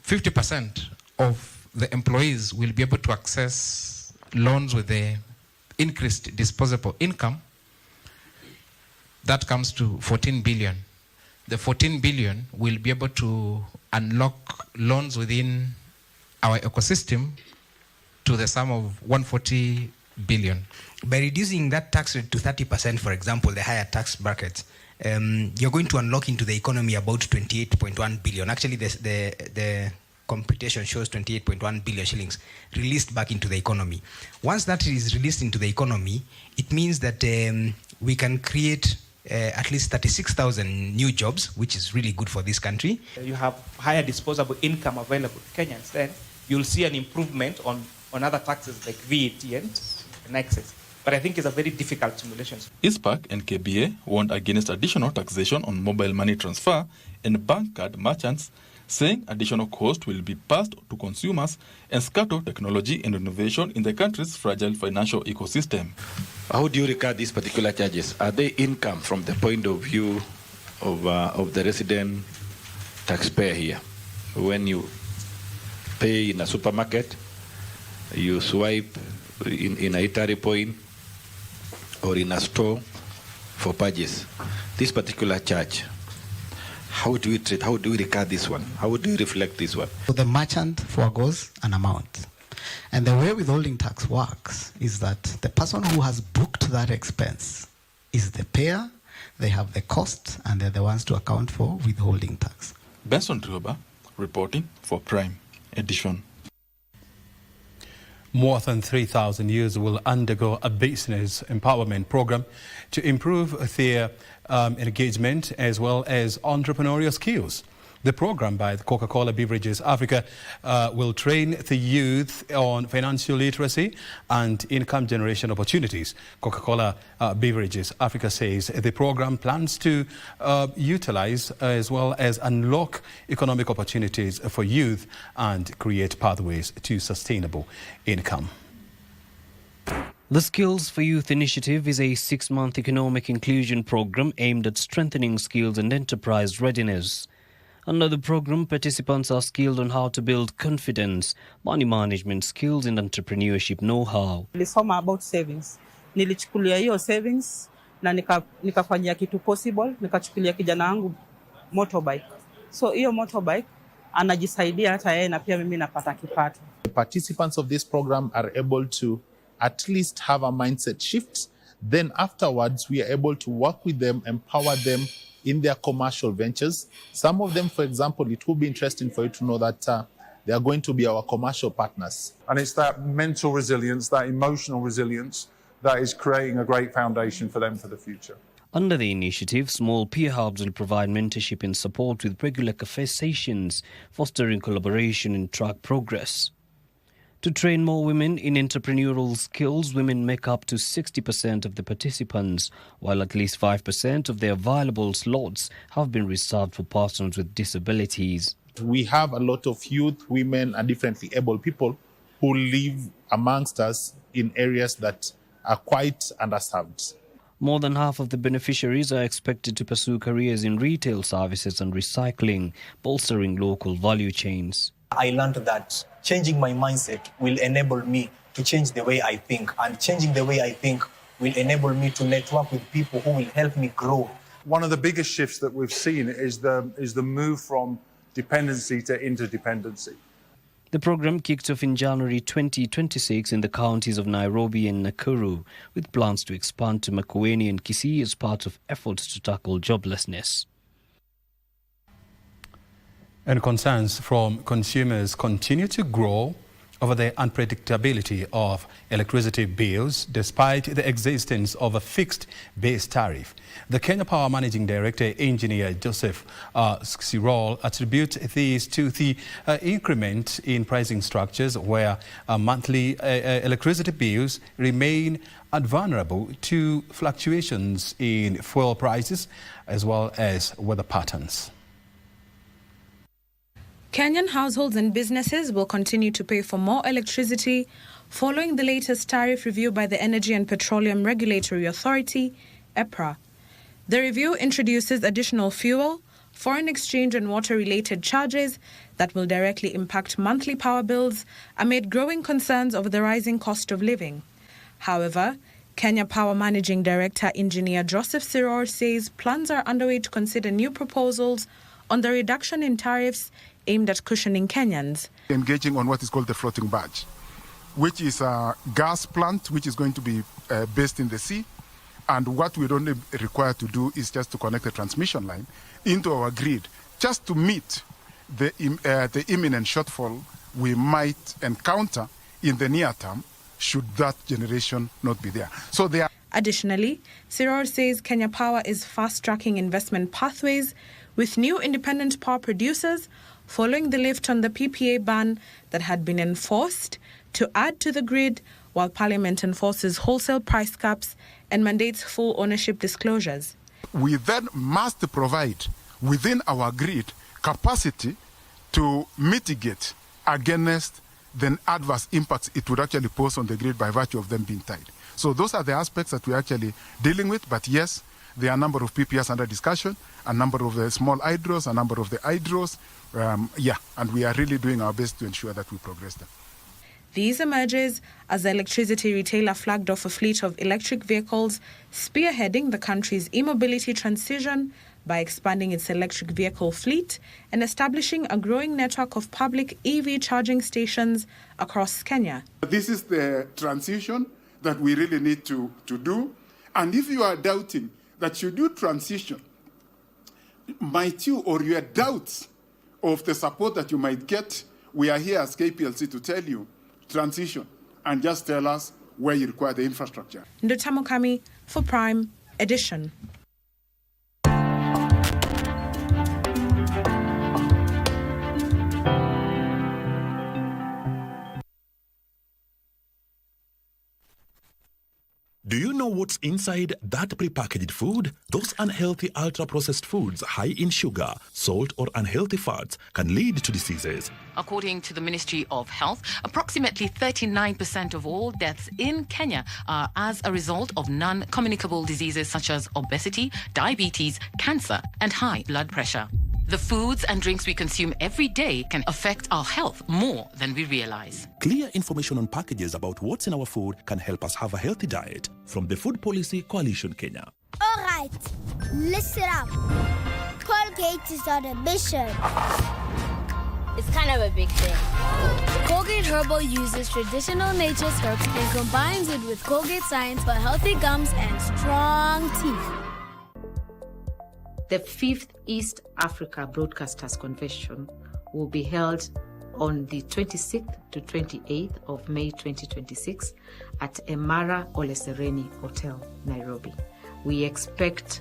50% of the employees will be able to access loans with the increased disposable income, that comes to 14 billion. The 14 billion will be able to unlock loans within our ecosystem to the sum of 140 billion. By reducing that tax rate to 30%, for example, the higher tax bracket, you're going to unlock into the economy about 28.1 billion. Actually, the computation shows 28.1 billion shillings released back into the economy. Once that is released into the economy, it means that we can create at least 36,000 new jobs, which is really good for this country. You have higher disposable income available to Kenyans, then you'll see an improvement on other taxes like VAT and excess. But I think it's a very difficult simulation. ISPAC and KBA warned against additional taxation on mobile money transfer and bank card merchants, saying additional cost will be passed to consumers and scatter technology and innovation in the country's fragile financial ecosystem. How do you regard these particular charges? Are they income from the point of view of the resident taxpayer here? When you pay in a supermarket, you swipe in a eatery point or in a store for purchase. This particular charge, how do we treat, how do we regard this one? How do you reflect this one? So the merchant forgoes an amount. And the way withholding tax works is that the person who has booked that expense is the payer, they have the cost, and they're the ones to account for withholding tax. Benson Trioba, reporting for Prime Edition. More than 3,000 youths will undergo a business empowerment program to improve their engagement as well as entrepreneurial skills. The program by Coca-Cola Beverages Africa will train the youth on financial literacy and income generation opportunities. Coca-Cola Beverages Africa says the program plans to utilize as well as unlock economic opportunities for youth and create pathways to sustainable income. The Skills for Youth initiative is a 6-month economic inclusion program aimed at strengthening skills and enterprise readiness. Under the program, participants are skilled on how to build confidence, money management skills and entrepreneurship know-how. Nilisoma about savings. Nilichukulia hiyo savings na nikafanyia kitu possible, nikachukulia kijana wangu motorbike. So hiyo motorbike anajisaidia hata yeye na pia mimi napata kipato. The participants of this program are able to at least have a mindset shift. Then afterwards, we are able to work with them, empower them in their commercial ventures. Some of them, for example, it will be interesting for you to know that they are going to be our commercial partners. And it's that mental resilience, that emotional resilience, that is creating a great foundation for them for the future. Under the initiative, small peer hubs will provide mentorship and support with regular cafe sessions, fostering collaboration and track progress. To train more women in entrepreneurial skills, women make up to 60% of the participants, while at least 5% of their available slots have been reserved for persons with disabilities. We have a lot of youth, women, and differently able people who live amongst us in areas that are quite underserved. More than half of the beneficiaries are expected to pursue careers in retail services and recycling, bolstering local value chains. I learned that changing my mindset will enable me to change the way I think, and changing the way I think will enable me to network with people who will help me grow. One of the biggest shifts that we've seen is the move from dependency to interdependency. The program kicked off in January 2026 in the counties of Nairobi and Nakuru, with plans to expand to Makueni and Kisii as part of efforts to tackle joblessness. And concerns from consumers continue to grow over the unpredictability of electricity bills despite the existence of a fixed base tariff. The Kenya Power Managing Director, Engineer Joseph Sirol, attributes this to the increment in pricing structures where monthly electricity bills remain vulnerable to fluctuations in fuel prices as well as weather patterns. Kenyan households and businesses will continue to pay for more electricity following the latest tariff review by the Energy and Petroleum Regulatory Authority, EPRA. The review introduces additional fuel, foreign exchange and water-related charges that will directly impact monthly power bills amid growing concerns over the rising cost of living. However, Kenya Power Managing Director Engineer Joseph Siror says plans are underway to consider new proposals on the reduction in tariffs aimed at cushioning Kenyans. Engaging on what is called the floating barge, which is a gas plant which is going to be based in the sea. And what we'd only require to do is just to connect a transmission line into our grid, just to meet the imminent shortfall we might encounter in the near term should that generation not be there. So they are. Additionally, Siror says Kenya Power is fast-tracking investment pathways with new independent power producers following the lift on the PPA ban that had been enforced to add to the grid, while Parliament enforces wholesale price caps and mandates full ownership disclosures. We then must provide within our grid capacity to mitigate against the adverse impacts it would actually pose on the grid by virtue of them being tied. So those are the aspects that we're actually dealing with. But yes, there are a number of PPAs under discussion, a number of the small hydros, a number of the hydros. And we are really doing our best to ensure that we progress them. These emerges as the electricity retailer flagged off a fleet of electric vehicles, spearheading the country's e-mobility transition by expanding its electric vehicle fleet and establishing a growing network of public EV charging stations across Kenya. This is the transition that we really need to do. And if you are doubting that you do transition, might you, or your doubts of the support that you might get, we are here as KPLC to tell you, transition, and just tell us where you require the infrastructure. Ndotamokami for Prime Edition. Do you know what's inside that prepackaged food? Those unhealthy ultra-processed foods high in sugar, salt or unhealthy fats can lead to diseases. According to the Ministry of Health, approximately 39% of all deaths in Kenya are as a result of non-communicable diseases such as obesity, diabetes, cancer and high blood pressure. The foods and drinks we consume every day can affect our health more than we realize. Clear information on packages about what's in our food can help us have a healthy diet. From the Food Policy Coalition Kenya. All right, listen up. Colgate is on a mission. It's kind of a big thing. Colgate Herbal uses traditional nature's herbs and combines it with Colgate Science for healthy gums and strong teeth. The 5th East Africa Broadcasters Convention will be held on the 26th to 28th of May 2026 at Emara Ole Sereni Hotel, Nairobi. We expect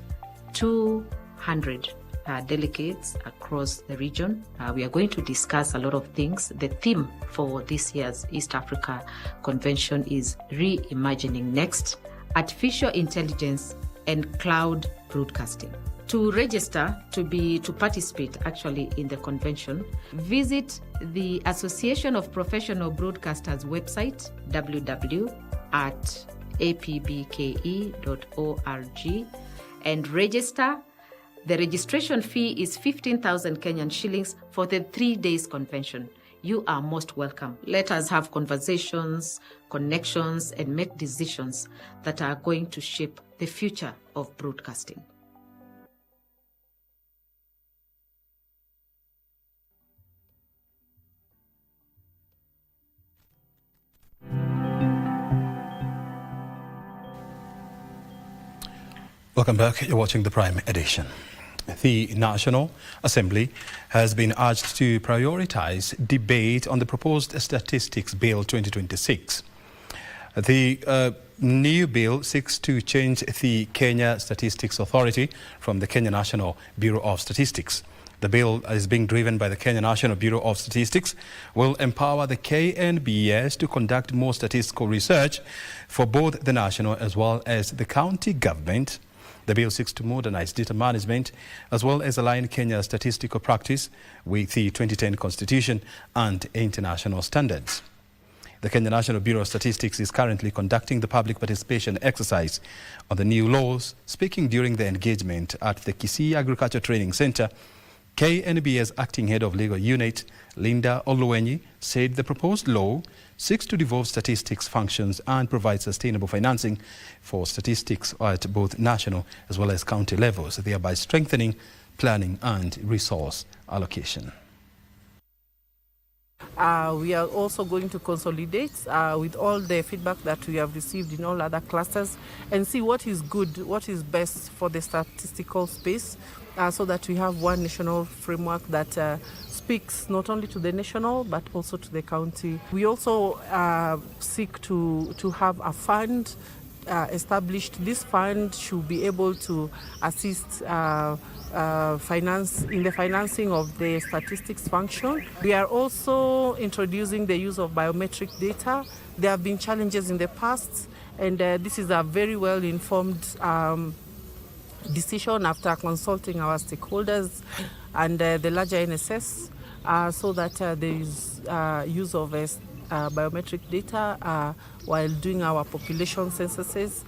200 delegates across the region. We are going to discuss a lot of things. The theme for this year's East Africa Convention is Reimagining Next, Artificial Intelligence and Cloud Broadcasting. To register to participate actually in the convention, visit the Association of Professional Broadcasters website, www.apbke.org, and register. The registration fee is 15,000 Kenyan shillings for the 3 days convention. You are most welcome. Let us have conversations, connections, and make decisions that are going to shape the future of broadcasting. Welcome back. You're watching the Prime Edition. The National Assembly has been urged to prioritize debate on the proposed Statistics Bill 2026. The new bill seeks to change the Kenya Statistics Authority from the Kenya National Bureau of Statistics. The bill is being driven by the Kenya National Bureau of Statistics, will empower the KNBS to conduct more statistical research for both the national as well as the county government. The bill seeks to modernize data management as well as align Kenya's statistical practice with the 2010 Constitution and international standards. The Kenya National Bureau of Statistics is currently conducting the public participation exercise on the new laws. Speaking during the engagement at the Kisii Agriculture Training Center, KNBS Acting Head of Legal Unit, Linda Oluwenyi, said the proposed law seeks to devolve statistics functions and provide sustainable financing for statistics at both national as well as county levels, thereby strengthening planning and resource allocation. We are also going to consolidate with all the feedback that we have received in all other clusters and see what is good, what is best for the statistical space, so that we have one national framework that speaks not only to the national but also to the county. We also seek to have a fund established. This fund should be able to assist in the financing of the statistics function. We are also introducing the use of biometric data. There have been challenges in the past, and this is a very well-informed decision after consulting our stakeholders and the larger NSS, so that there is use of biometric data while doing our population censuses.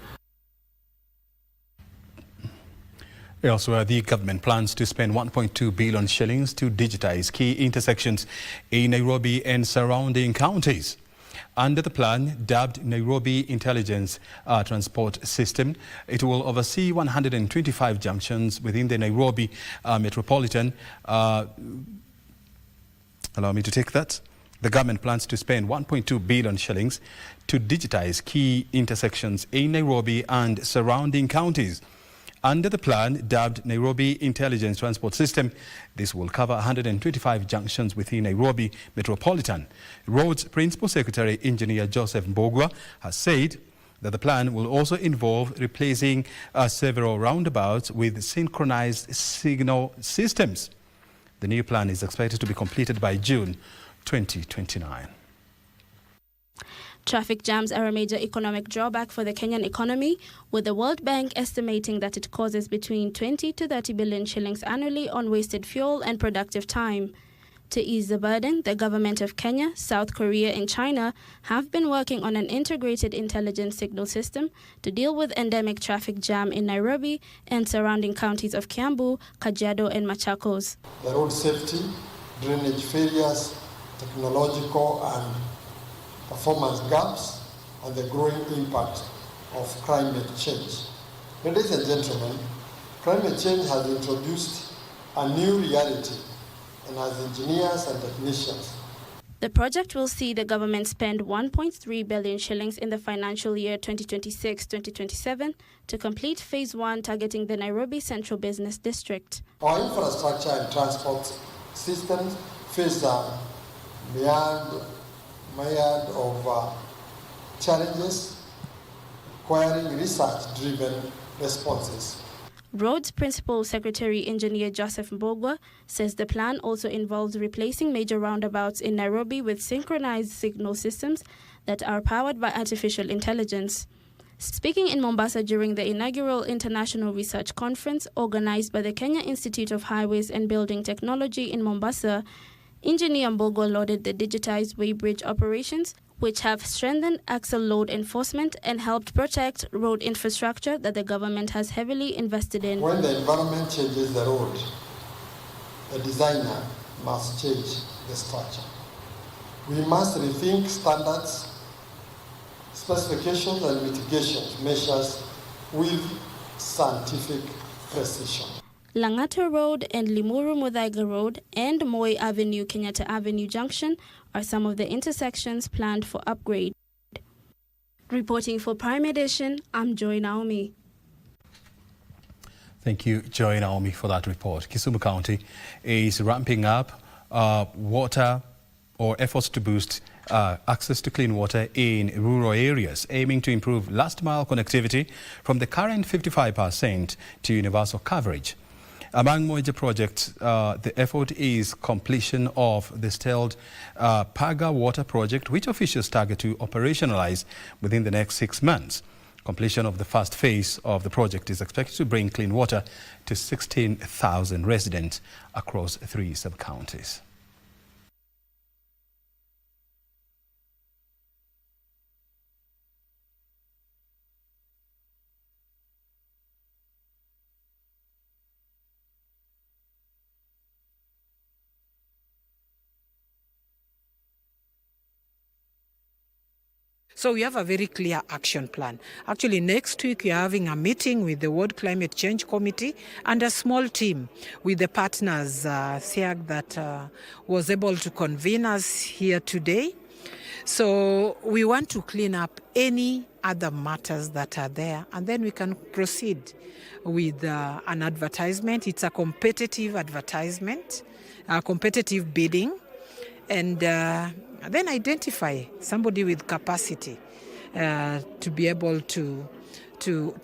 Elsewhere, the government plans to spend 1.2 billion shillings to digitize key intersections in Nairobi and surrounding counties. Under the plan, dubbed Nairobi Intelligence Transport System, it will oversee 125 junctions within the Nairobi metropolitan. Allow me to take that. The government plans to spend 1.2 billion shillings to digitize key intersections in Nairobi and surrounding counties. Under the plan, dubbed Nairobi Intelligence Transport System, this will cover 125 junctions within Nairobi Metropolitan. Roads Principal Secretary Engineer Joseph Mbogwa has said that the plan will also involve replacing several roundabouts with synchronized signal systems. The new plan is expected to be completed by June 2029. Traffic jams are a major economic drawback for the Kenyan economy, with the World Bank estimating that it causes between 20 to 30 billion shillings annually on wasted fuel and productive time. To ease the burden, the government of Kenya, South Korea and China have been working on an integrated intelligence signal system to deal with endemic traffic jam in Nairobi and surrounding counties of Kiambu, Kajiado and Machakos. The road safety, drainage failures, technological and performance gaps, and the growing impact of climate change. Ladies and gentlemen, climate change has introduced a new reality, and as engineers and technicians, the project will see the government spend 1.3 billion shillings in the financial year 2026-2027 to complete Phase 1 targeting the Nairobi Central Business District. Our infrastructure and transport systems face a myriad of challenges requiring research-driven responses. Roads Principal Secretary Engineer Joseph Mbogwa says the plan also involves replacing major roundabouts in Nairobi with synchronized signal systems that are powered by artificial intelligence. Speaking in Mombasa during the inaugural International Research Conference organized by the Kenya Institute of Highways and Building Technology in Mombasa, Engineer Mbogwa lauded the digitized weighbridge operations, which have strengthened axle load enforcement and helped protect road infrastructure that the government has heavily invested in. When the environment changes the road, the designer must change the structure. We must rethink standards, specifications and mitigation measures with scientific precision. Lang'ata Road and Limuru Muthaiga Road and Moi Avenue Kenyatta Avenue Junction are some of the intersections planned for upgrade. Reporting for Prime Edition, I'm Joy Naomi. Thank you, Joy Naomi, for that report. Kisumu County is ramping up water or efforts to boost access to clean water in rural areas, aiming to improve last-mile connectivity from the current 55% to universal coverage. Among major projects, the effort is completion of the stalled Paga Water Project, which officials target to operationalize within the next 6 months. Completion of the first phase of the project is expected to bring clean water to 16,000 residents across 3 sub-counties. So we have a very clear action plan. Actually, next week we are having a meeting with the World Climate Change Committee and a small team with the partners, SIAG, that was able to convene us here today. So we want to clean up any other matters that are there, and then we can proceed with an advertisement. It's a competitive advertisement, a competitive bidding, and then identify somebody with capacity to be able to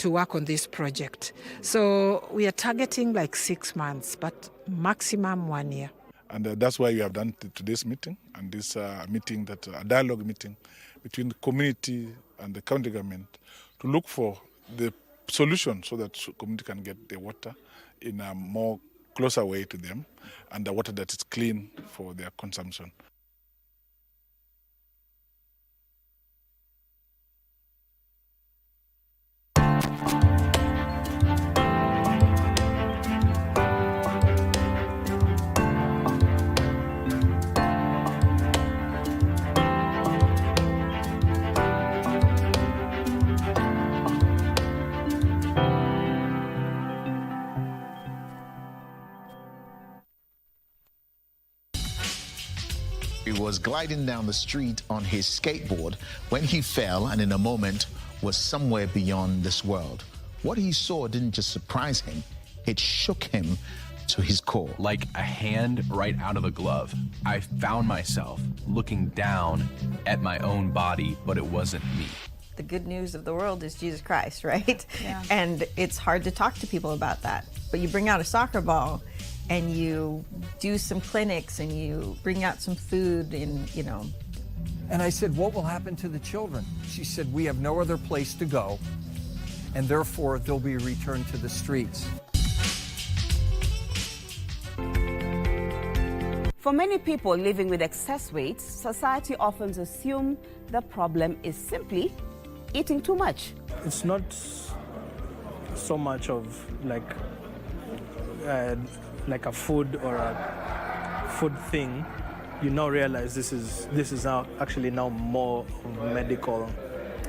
work on this project. So we are targeting like 6 months, but maximum 1 year. And that's why we have done today's meeting, and this meeting, that a dialogue meeting between the community and the county government to look for the solution so that the community can get the water in a more closer way to them, and the water that is clean for their consumption. He was gliding down the street on his skateboard when he fell and in a moment was somewhere beyond this world. What he saw didn't just surprise him, it shook him to his core. Like a hand right out of a glove, I found myself looking down at my own body, but it wasn't me. The good news of the world is Jesus Christ, right? Yeah. And it's hard to talk to people about that. But you bring out a soccer ball and you do some clinics and you bring out some food and, you know. And I said, what will happen to the children? She said, we have no other place to go, and therefore they'll be returned to the streets. For many people living with excess weight, society often assumes the problem is simply eating too much. It's not so much of like a food or a food thing. You now realize this is now actually more medical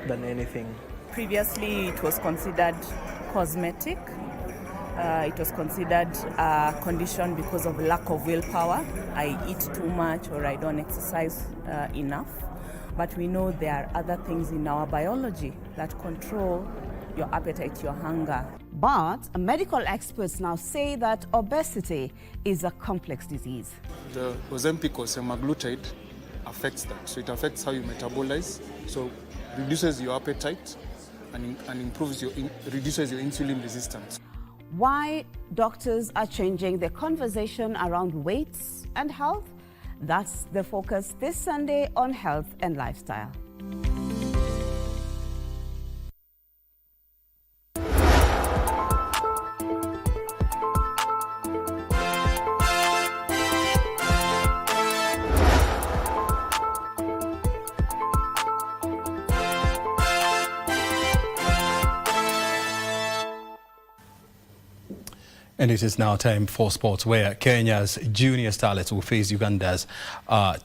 than anything. Previously, it was considered cosmetic. It was considered a condition because of lack of willpower. I eat too much or I don't exercise enough. But we know there are other things in our biology that control your appetite, your hunger. But medical experts now say that obesity is a complex disease. The Ozempic or semaglutide affects that. So it affects how you metabolize. So reduces your appetite and reduces your insulin resistance. Why doctors are changing their conversation around weights and health? That's the focus this Sunday on Health and Lifestyle. And it is now time for sports, where Kenya's junior starlets will face Uganda's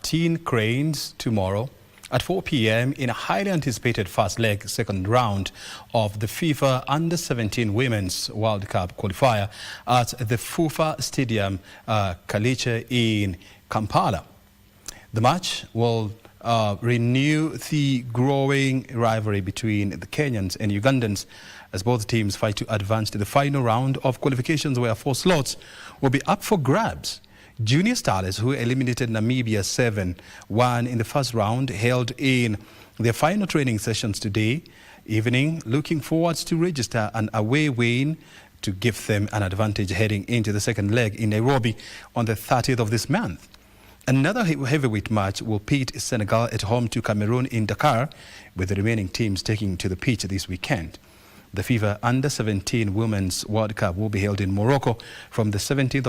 teen cranes tomorrow at 4 p.m. in a highly anticipated first leg second round of the FIFA Under-17 Women's World Cup qualifier at the Fufa Stadium, Kaliche in Kampala. The match will renew the growing rivalry between the Kenyans and Ugandans, as both teams fight to advance to the final round of qualifications, where 4 slots will be up for grabs. Junior starlets, who eliminated Namibia 7-1 in the first round, held in their final training sessions today evening, looking forward to register an away win to give them an advantage heading into the second leg in Nairobi on the 30th of this month. Another heavyweight match will pit Senegal at home to Cameroon in Dakar, with the remaining teams taking to the pitch this weekend. The FIFA Under-17 Women's World Cup will be held in Morocco from the 17th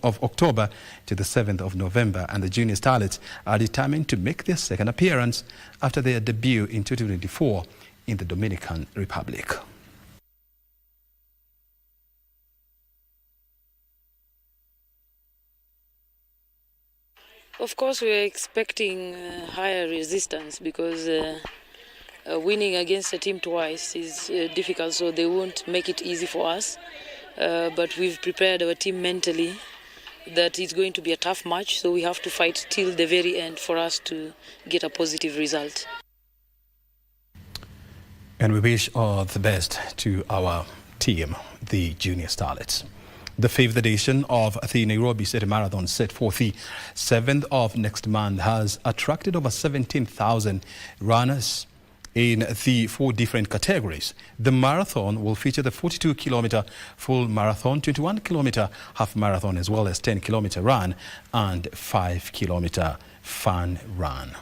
of October to the 7th of November, and the junior starlets are determined to make their second appearance after their debut in 2024 in the Dominican Republic. Of course, we are expecting higher resistance because winning against a team twice is difficult, so they won't make it easy for us. But we've prepared our team mentally that it's going to be a tough match, so we have to fight till the very end for us to get a positive result. And we wish all the best to our team, the Junior Starlets. The 5th edition of the Nairobi City Marathon, set for the 7th of next month, has attracted over 17,000 runners in the 4 different categories. The marathon will feature the 42-kilometer full marathon, 21-kilometer half marathon, as well as 10-kilometer run and 5-kilometer fun run.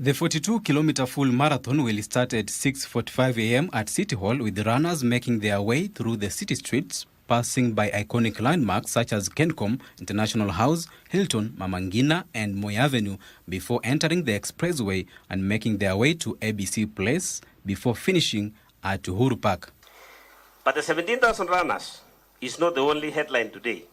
The 42-kilometer full marathon will start at 6:45 a.m. at City Hall, with the runners making their way through the city streets, passing by iconic landmarks such as Kencom, International House, Hilton, Mama Ngina and Moi Avenue before entering the expressway and making their way to ABC Place before finishing at Uhuru Park. But the 17,000 runners is not the only headline today,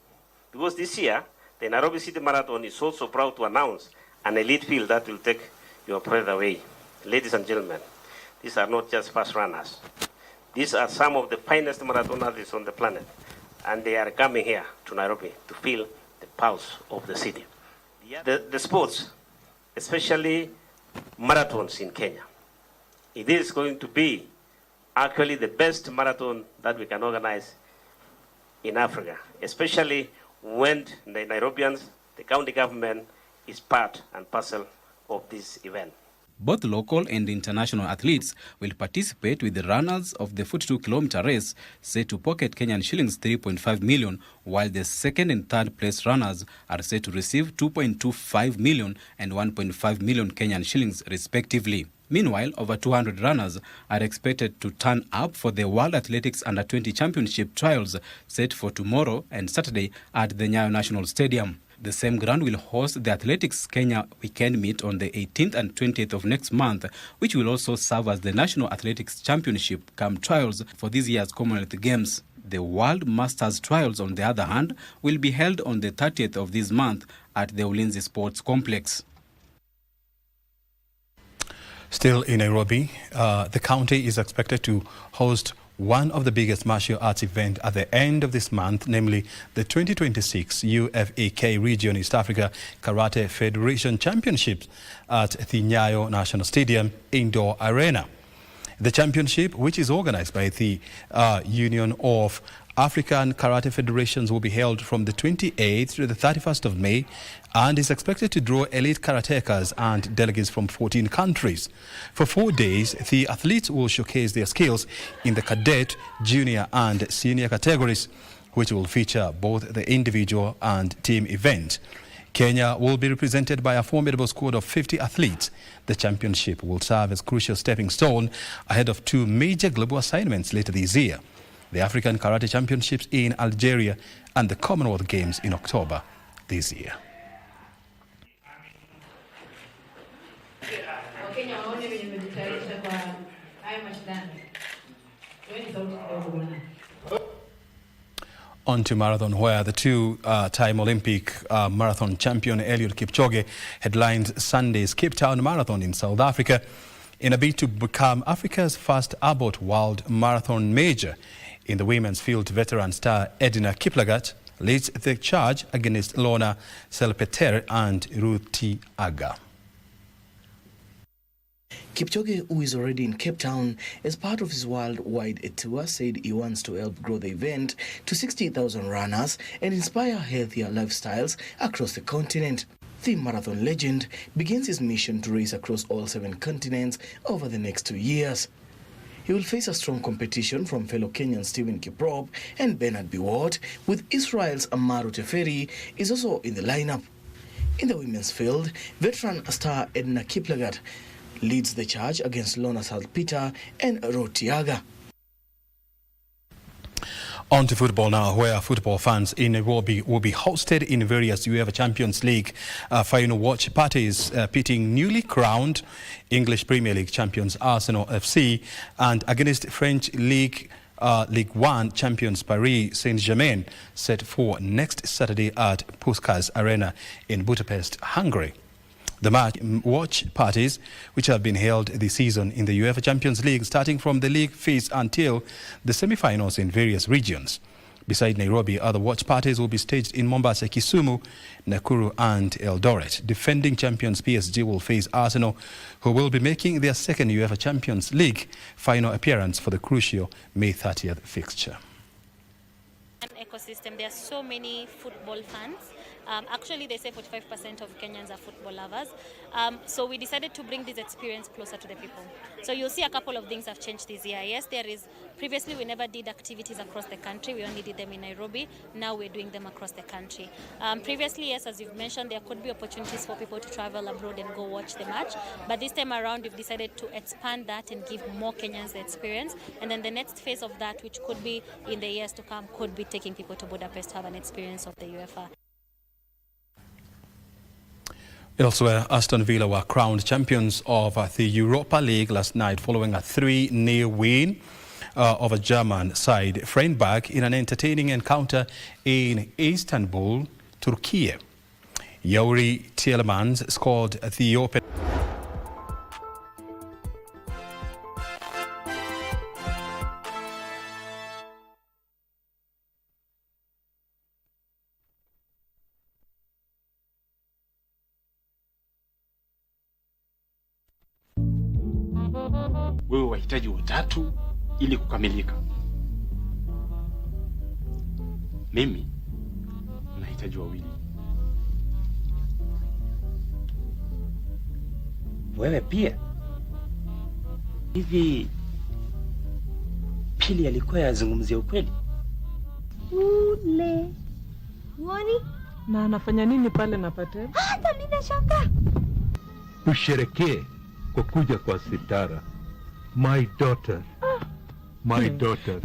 because this year the Nairobi City Marathon is also proud to announce an elite field that will take your breath away. Ladies and gentlemen, these are not just fast runners. These are some of the finest marathon athletes on the planet, and they are coming here to Nairobi to feel the pulse of the city. The sports, especially marathons in Kenya, it is going to be actually the best marathon that we can organize in Africa, especially when the Nairobians, the county government, is part and parcel of this event. Both local and international athletes will participate, with the runners of the 42-kilometer race set to pocket Kenyan shillings 3.5 million, while the second and third place runners are set to receive 2.25 million and 1.5 million Kenyan shillings respectively. Meanwhile, over 200 runners are expected to turn up for the World Athletics Under-20 Championship trials set for tomorrow and Saturday at the Nyayo National Stadium. The same ground will host the Athletics Kenya weekend meet on the 18th and 20th of next month, which will also serve as the National Athletics Championship cum trials for this year's Commonwealth Games. The World Masters Trials, on the other hand, will be held on the 30th of this month at the Ulinzi Sports Complex. Still in Nairobi, the county is expected to host one of the biggest martial arts events at the end of this month, namely the 2026 UFAK Region East Africa Karate Federation Championships at the Nyayo National Stadium Indoor Arena. The championship, which is organized by the Union of African Karate Federations, will be held from the 28th to the 31st of May and is expected to draw elite karatekas and delegates from 14 countries. For 4 days, the athletes will showcase their skills in the cadet, junior and senior categories, which will feature both the individual and team event. Kenya will be represented by a formidable squad of 50 athletes. The championship will serve as a crucial stepping stone ahead of 2 major global assignments later this year: the African Karate Championships in Algeria and the Commonwealth Games in October this year. On to marathon, where the 2-time Olympic marathon champion Eliud Kipchoge headlined Sunday's Cape Town Marathon in South Africa in a bid to become Africa's first Abbott World Marathon major. In the women's field, veteran star Edna Kiplagat leads the charge against Lorna Selpeter and Ruti Aga. Kipchoge, who is already in Cape Town as part of his worldwide tour, said he wants to help grow the event to 60,000 runners and inspire healthier lifestyles across the continent. The marathon legend begins his mission to race across all 7 continents over the next 2 years. He will face a strong competition from fellow Kenyans Stephen Kiprop and Bernard Biwott, with Israel's Amaru Teferi is also in the lineup. In the women's field, veteran star Edna Kiplagat leads the charge against Lorna Salpeter and Rotiaga. On to football now, where football fans in Nairobi will be hosted in various UEFA Champions League final watch parties, pitting newly crowned English Premier League champions Arsenal FC and against French Ligue 1 champions Paris Saint-Germain, set for next Saturday at Puskás Arena in Budapest, Hungary. The match watch parties, which have been held this season in the UEFA Champions League, starting from the league phase until the semi-finals in various regions. Beside Nairobi, other watch parties will be staged in Mombasa, Kisumu, Nakuru and Eldoret. Defending champions PSG will face Arsenal, who will be making their second UEFA Champions League final appearance for the crucial May 30th fixture. Ecosystem. There are so many football fans. Actually, they say 45% of Kenyans are football lovers. So we decided to bring this experience closer to the people. So you'll see a couple of things have changed this year. Yes, previously we never did activities across the country. We only did them in Nairobi. Now we're doing them across the country. Previously, yes, as you've mentioned, there could be opportunities for people to travel abroad and go watch the match. But this time around, we've decided to expand that and give more Kenyans the experience. And then the next phase of that, which could be in the years to come, could be taking people to Budapest to have an experience of the UEFA. Elsewhere, Aston Villa were crowned champions of the Europa League last night following a 3-0 win over German side Freiburg in an entertaining encounter in Istanbul, Turkey. Yuri Tielemans scored the open. Wewe wahitaji watatu ili kukamilika. Mimi nahitaji wawili. Wewe pia. Hivi Pili alikuwa yazungumzia ukweli? Ule. Mwani? Na anafanya nini pale na Patel? Hata mimi nashangaa. Tusherekee kwa kuja kwa Sitara. My daughter. My daughter.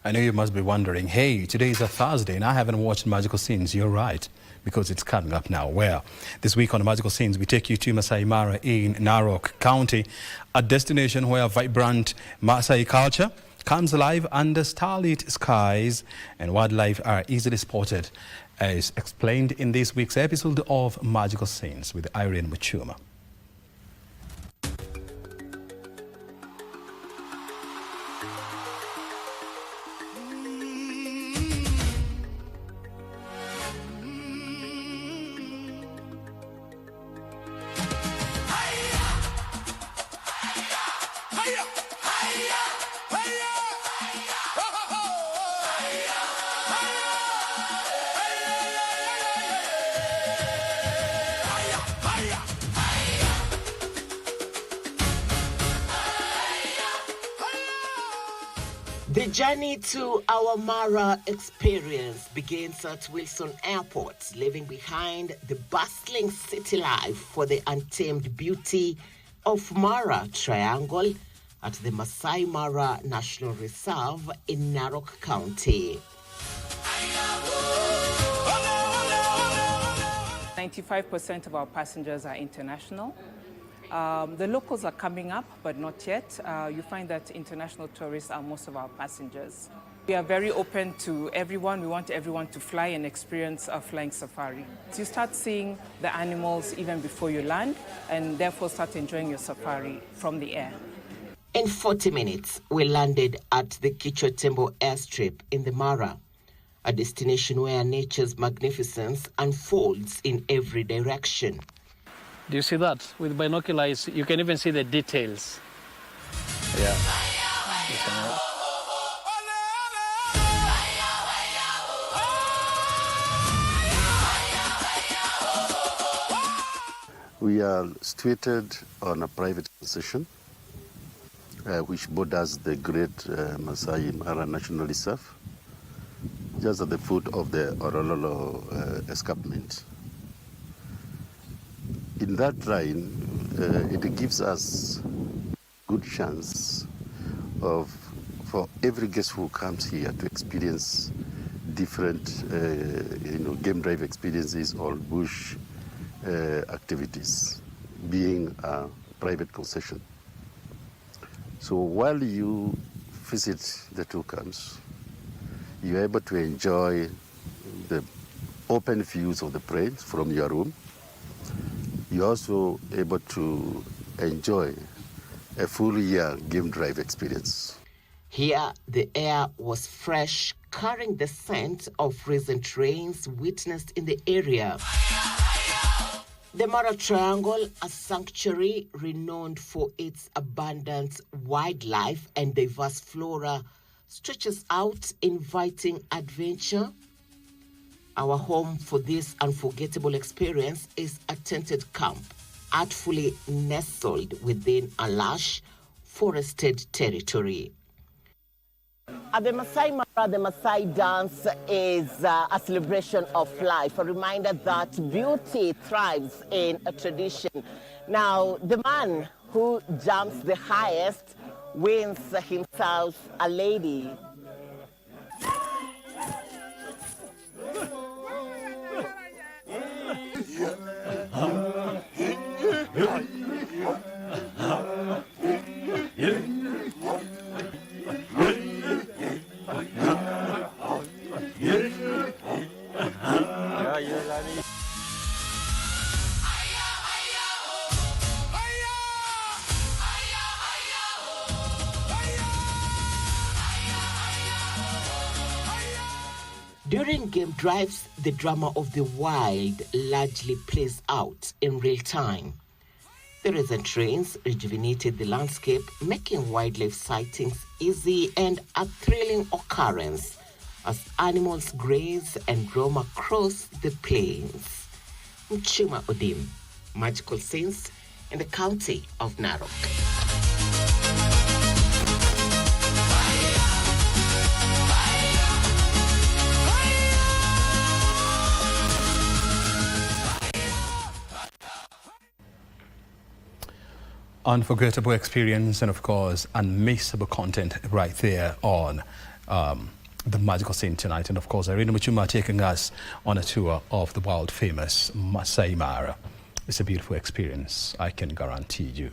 I know you must be wondering, hey, today is a Thursday and I haven't watched Magical Scenes. You're right, because it's coming up now. Well, this week on Magical Scenes, we take you to Masai Mara in Narok County, a destination where vibrant Maasai culture comes alive under starlit skies and wildlife are easily spotted, as explained in this week's episode of Magical Scenes with Irene Muchuma. The journey to our Mara experience begins at Wilson Airport, leaving behind the bustling city life for the untamed beauty of Mara Triangle at the Masai Mara National Reserve in Narok County. 95% of our passengers are international. The locals are coming up, but not yet. You find that international tourists are most of our passengers. We are very open to everyone. We want everyone to fly and experience a flying safari. So you start seeing the animals even before you land, and therefore start enjoying your safari from the air. In 40 minutes, we landed at the Kichwa-Tembo airstrip in the Mara, a destination where nature's magnificence unfolds in every direction. Do you see that? With binoculars, you can even see the details. Yeah. We are situated on a private concession, which borders the Great Masai Mara National Reserve, just at the foot of the Orololo escarpment. In that line, it gives us good chance for every guest who comes here to experience different, game drive experiences or bush activities, being a private concession. So while you visit the two camps, you're able to enjoy the open views of the parade from your room. You're also able to enjoy a full year game drive experience. Here, the air was fresh, carrying the scent of recent rains witnessed in the area. The Mara Triangle, a sanctuary renowned for its abundant wildlife and diverse flora, stretches out, inviting adventure. Our home for this unforgettable experience is a tented camp, artfully nestled within a lush, forested territory. At the Maasai Mara, the Maasai dance is a celebration of life, a reminder that beauty thrives in a tradition. Now, the man who jumps the highest wins himself a lady. During game drives, the drama of the wild largely plays out in real time. The recent rains rejuvenated the landscape, making wildlife sightings easy and a thrilling occurrence as animals graze and roam across the plains. Mchuma Odim, magical scenes in the county of Narok. Unforgettable experience and, of course, unmissable content right there on the magical scene tonight. And, of course, Irene Muchuma taking us on a tour of the world-famous Maasai Mara. It's a beautiful experience, I can guarantee you.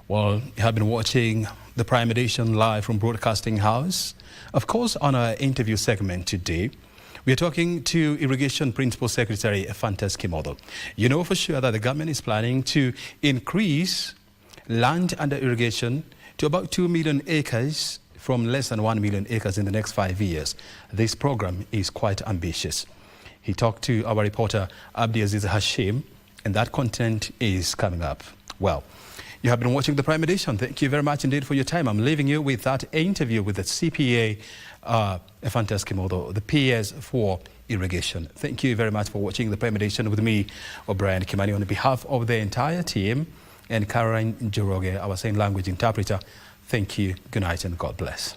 Well, you have been watching the Prime Edition live from Broadcasting House. Of course, on our interview segment today, we are talking to Irrigation Principal Secretary Ephantus Kimodo. You know for sure that the government is planning to increase land under irrigation to about 2 million acres from less than 1 million acres in the next 5 years. This program is quite ambitious. He talked to our reporter Abdi Aziz Hashim, and that content is coming up. Well, you have been watching the Prime Edition. Thank you very much indeed for your time. I'm leaving you with that interview with the CPA, Ephantus Kimodo, the PS for Irrigation. Thank you very much for watching the Prime Edition with me, O'Brien Kimani, on behalf of the entire team, and Caroline Njoroge, our sign language interpreter. Thank you, good night, and God bless.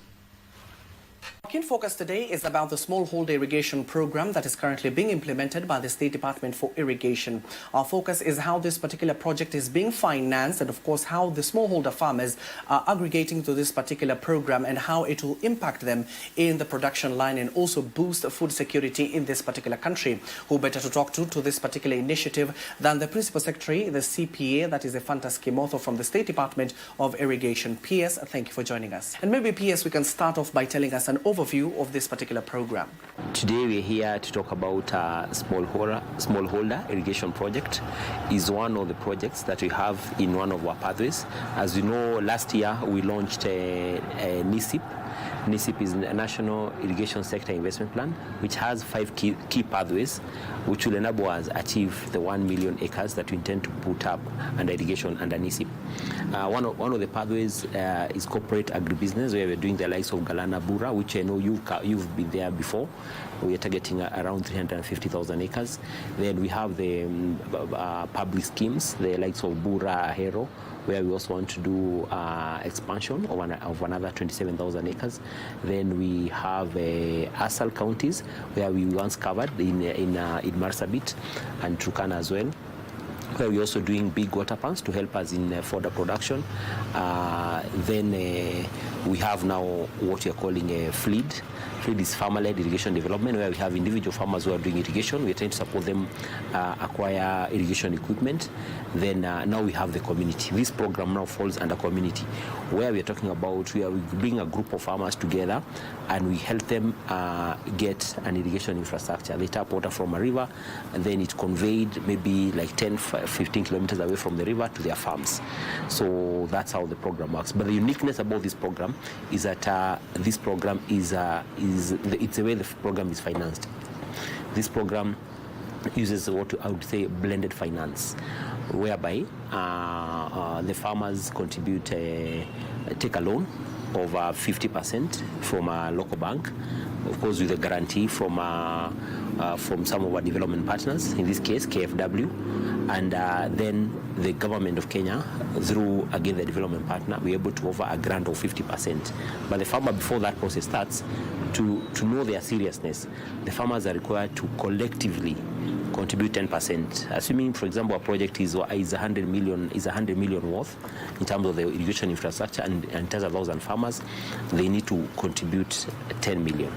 Our keen focus today is about the smallholder irrigation program that is currently being implemented by the State Department for Irrigation. Our focus is how this particular project is being financed and, of course, how the smallholder farmers are aggregating to this particular program and how it will impact them in the production line and also boost food security in this particular country. Who better to talk to this particular initiative than the Principal Secretary, the CPA, that is Ephantus Kimodo from the State Department of Irrigation. PS, thank you for joining us. And maybe, PS, we can start off by telling us an overview of this particular program. Today we're here to talk about smallholder irrigation project. Is one of the projects that we have in one of our pathways. As you know, last year we launched a NISIP. NISIP is a National Irrigation Sector Investment Plan, which has 5 key pathways, which will enable us achieve the 1 million acres that we intend to put up under irrigation under NISIP. One of the pathways is corporate agribusiness, where we're doing the likes of Galana Bura, which I know you've been there before. We are targeting around 350,000 acres. Then we have the public schemes, the likes of Bura, Hero, where we also want to do expansion of another 27,000 acres. Then we have Asal counties, where we once covered in Marsabit and Turkana as well. where we're also doing big water pumps to help us in fodder production. Then we have now what we are calling a FLEED. FLEED is farmer-led irrigation development, where we have individual farmers who are doing irrigation. We're trying to support them acquire irrigation equipment. Then now we have the community. This program now falls under community, where we are talking about we bring a group of farmers together and we help them get an irrigation infrastructure. They tap water from a river and then it's conveyed maybe like 10-15 kilometers away from the river to their farms. So that's how the program works. But the uniqueness about this program is that this program it's the way the program is financed. This program uses what I would say blended finance, whereby the farmers contribute, take a loan of 50% from a local bank, of course with a guarantee from some of our development partners, in this case KFW, and then the government of Kenya, through again the development partner, we're able to offer a grant of 50%. But the farmer, before that process starts, to know their seriousness, the farmers are required to collectively contribute 10%. Assuming, for example, a project is 100 million worth in terms of the irrigation infrastructure and it has 1,000 farmers, they need to contribute 10 million.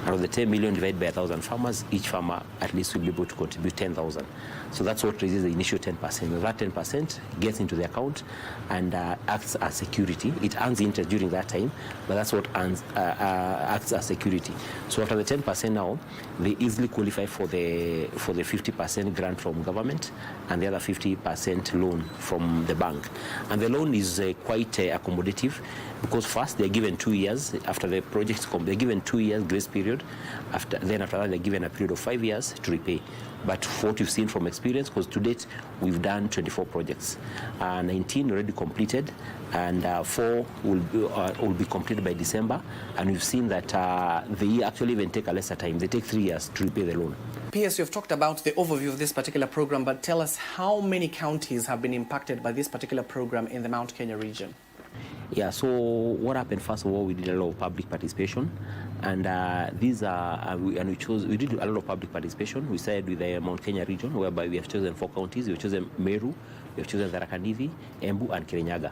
And of the 10 million divided by 1,000 farmers, each farmer at least will be able to contribute 10,000. So that's what raises the initial 10%. That 10% gets into the account and acts as security. It earns interest during that time, but that's what acts as security. So after the 10% now, they easily qualify for the 50% grant from government and the other 50% loan from the bank. And the loan is quite accommodative, because first they're given 2 years after the project's complete. They're given 2 years grace period. After that, they're given a period of 5 years to repay. But what we've seen from experience, because to date we've done 24 projects, 19 already completed, and 4 will be completed by December. And we've seen that they actually even take a lesser time. They take 3 years to repay the loan. PS, you've talked about the overview of this particular program, but tell us how many counties have been impacted by this particular program in the Mount Kenya region? Yeah, so what happened, first of all, we did a lot of public participation, and we did a lot of public participation. We started with the Mount Kenya region, whereby we have chosen 4 counties. We have chosen Meru, we have chosen Tharaka Nithi, Embu, and Kirinyaga.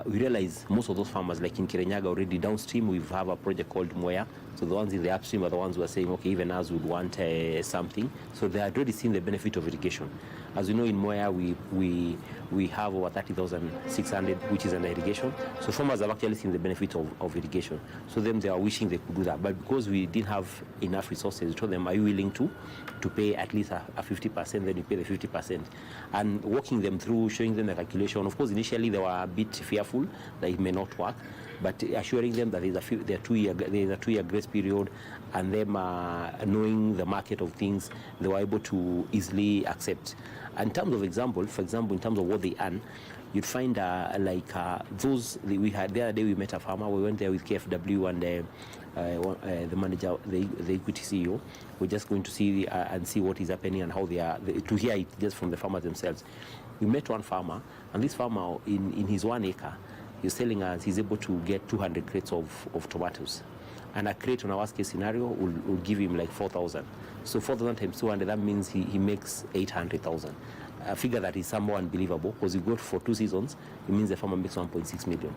We realized most of those farmers, like in Kirinyaga, already downstream, we have a project called Moya. So the ones in the upstream are the ones who are saying, okay, even us would want something. So they had already seen the benefit of irrigation. As you know, in Moya, we have over 30,600, which is an irrigation. So farmers have actually seen the benefit of irrigation. So them, they are wishing they could do that. But because we didn't have enough resources, we told them, are you willing to pay at least a 50%, then you pay the 50%. And walking them through, showing them the calculation. Of course, initially they were a bit fearful that it may not work, but assuring them that there's a 2-year grace period, and them knowing the market of things, they were able to easily accept. And in terms of example, for example, in terms of what they earn, you'd find those we had the other day. We met a farmer. We went there with KFW and the manager, the equity CEO. We're just going to see and see what is happening and how they are to hear it just from the farmers themselves. We met one farmer, and this farmer in his 1 acre, he's telling us he's able to get 200 crates of tomatoes. And a crate on a worst case scenario will give him like 4,000. So 4,000 times 200, that means he makes 800,000. A figure that is somewhat unbelievable, because you go for 2 seasons, it means the farmer makes 1.6 million.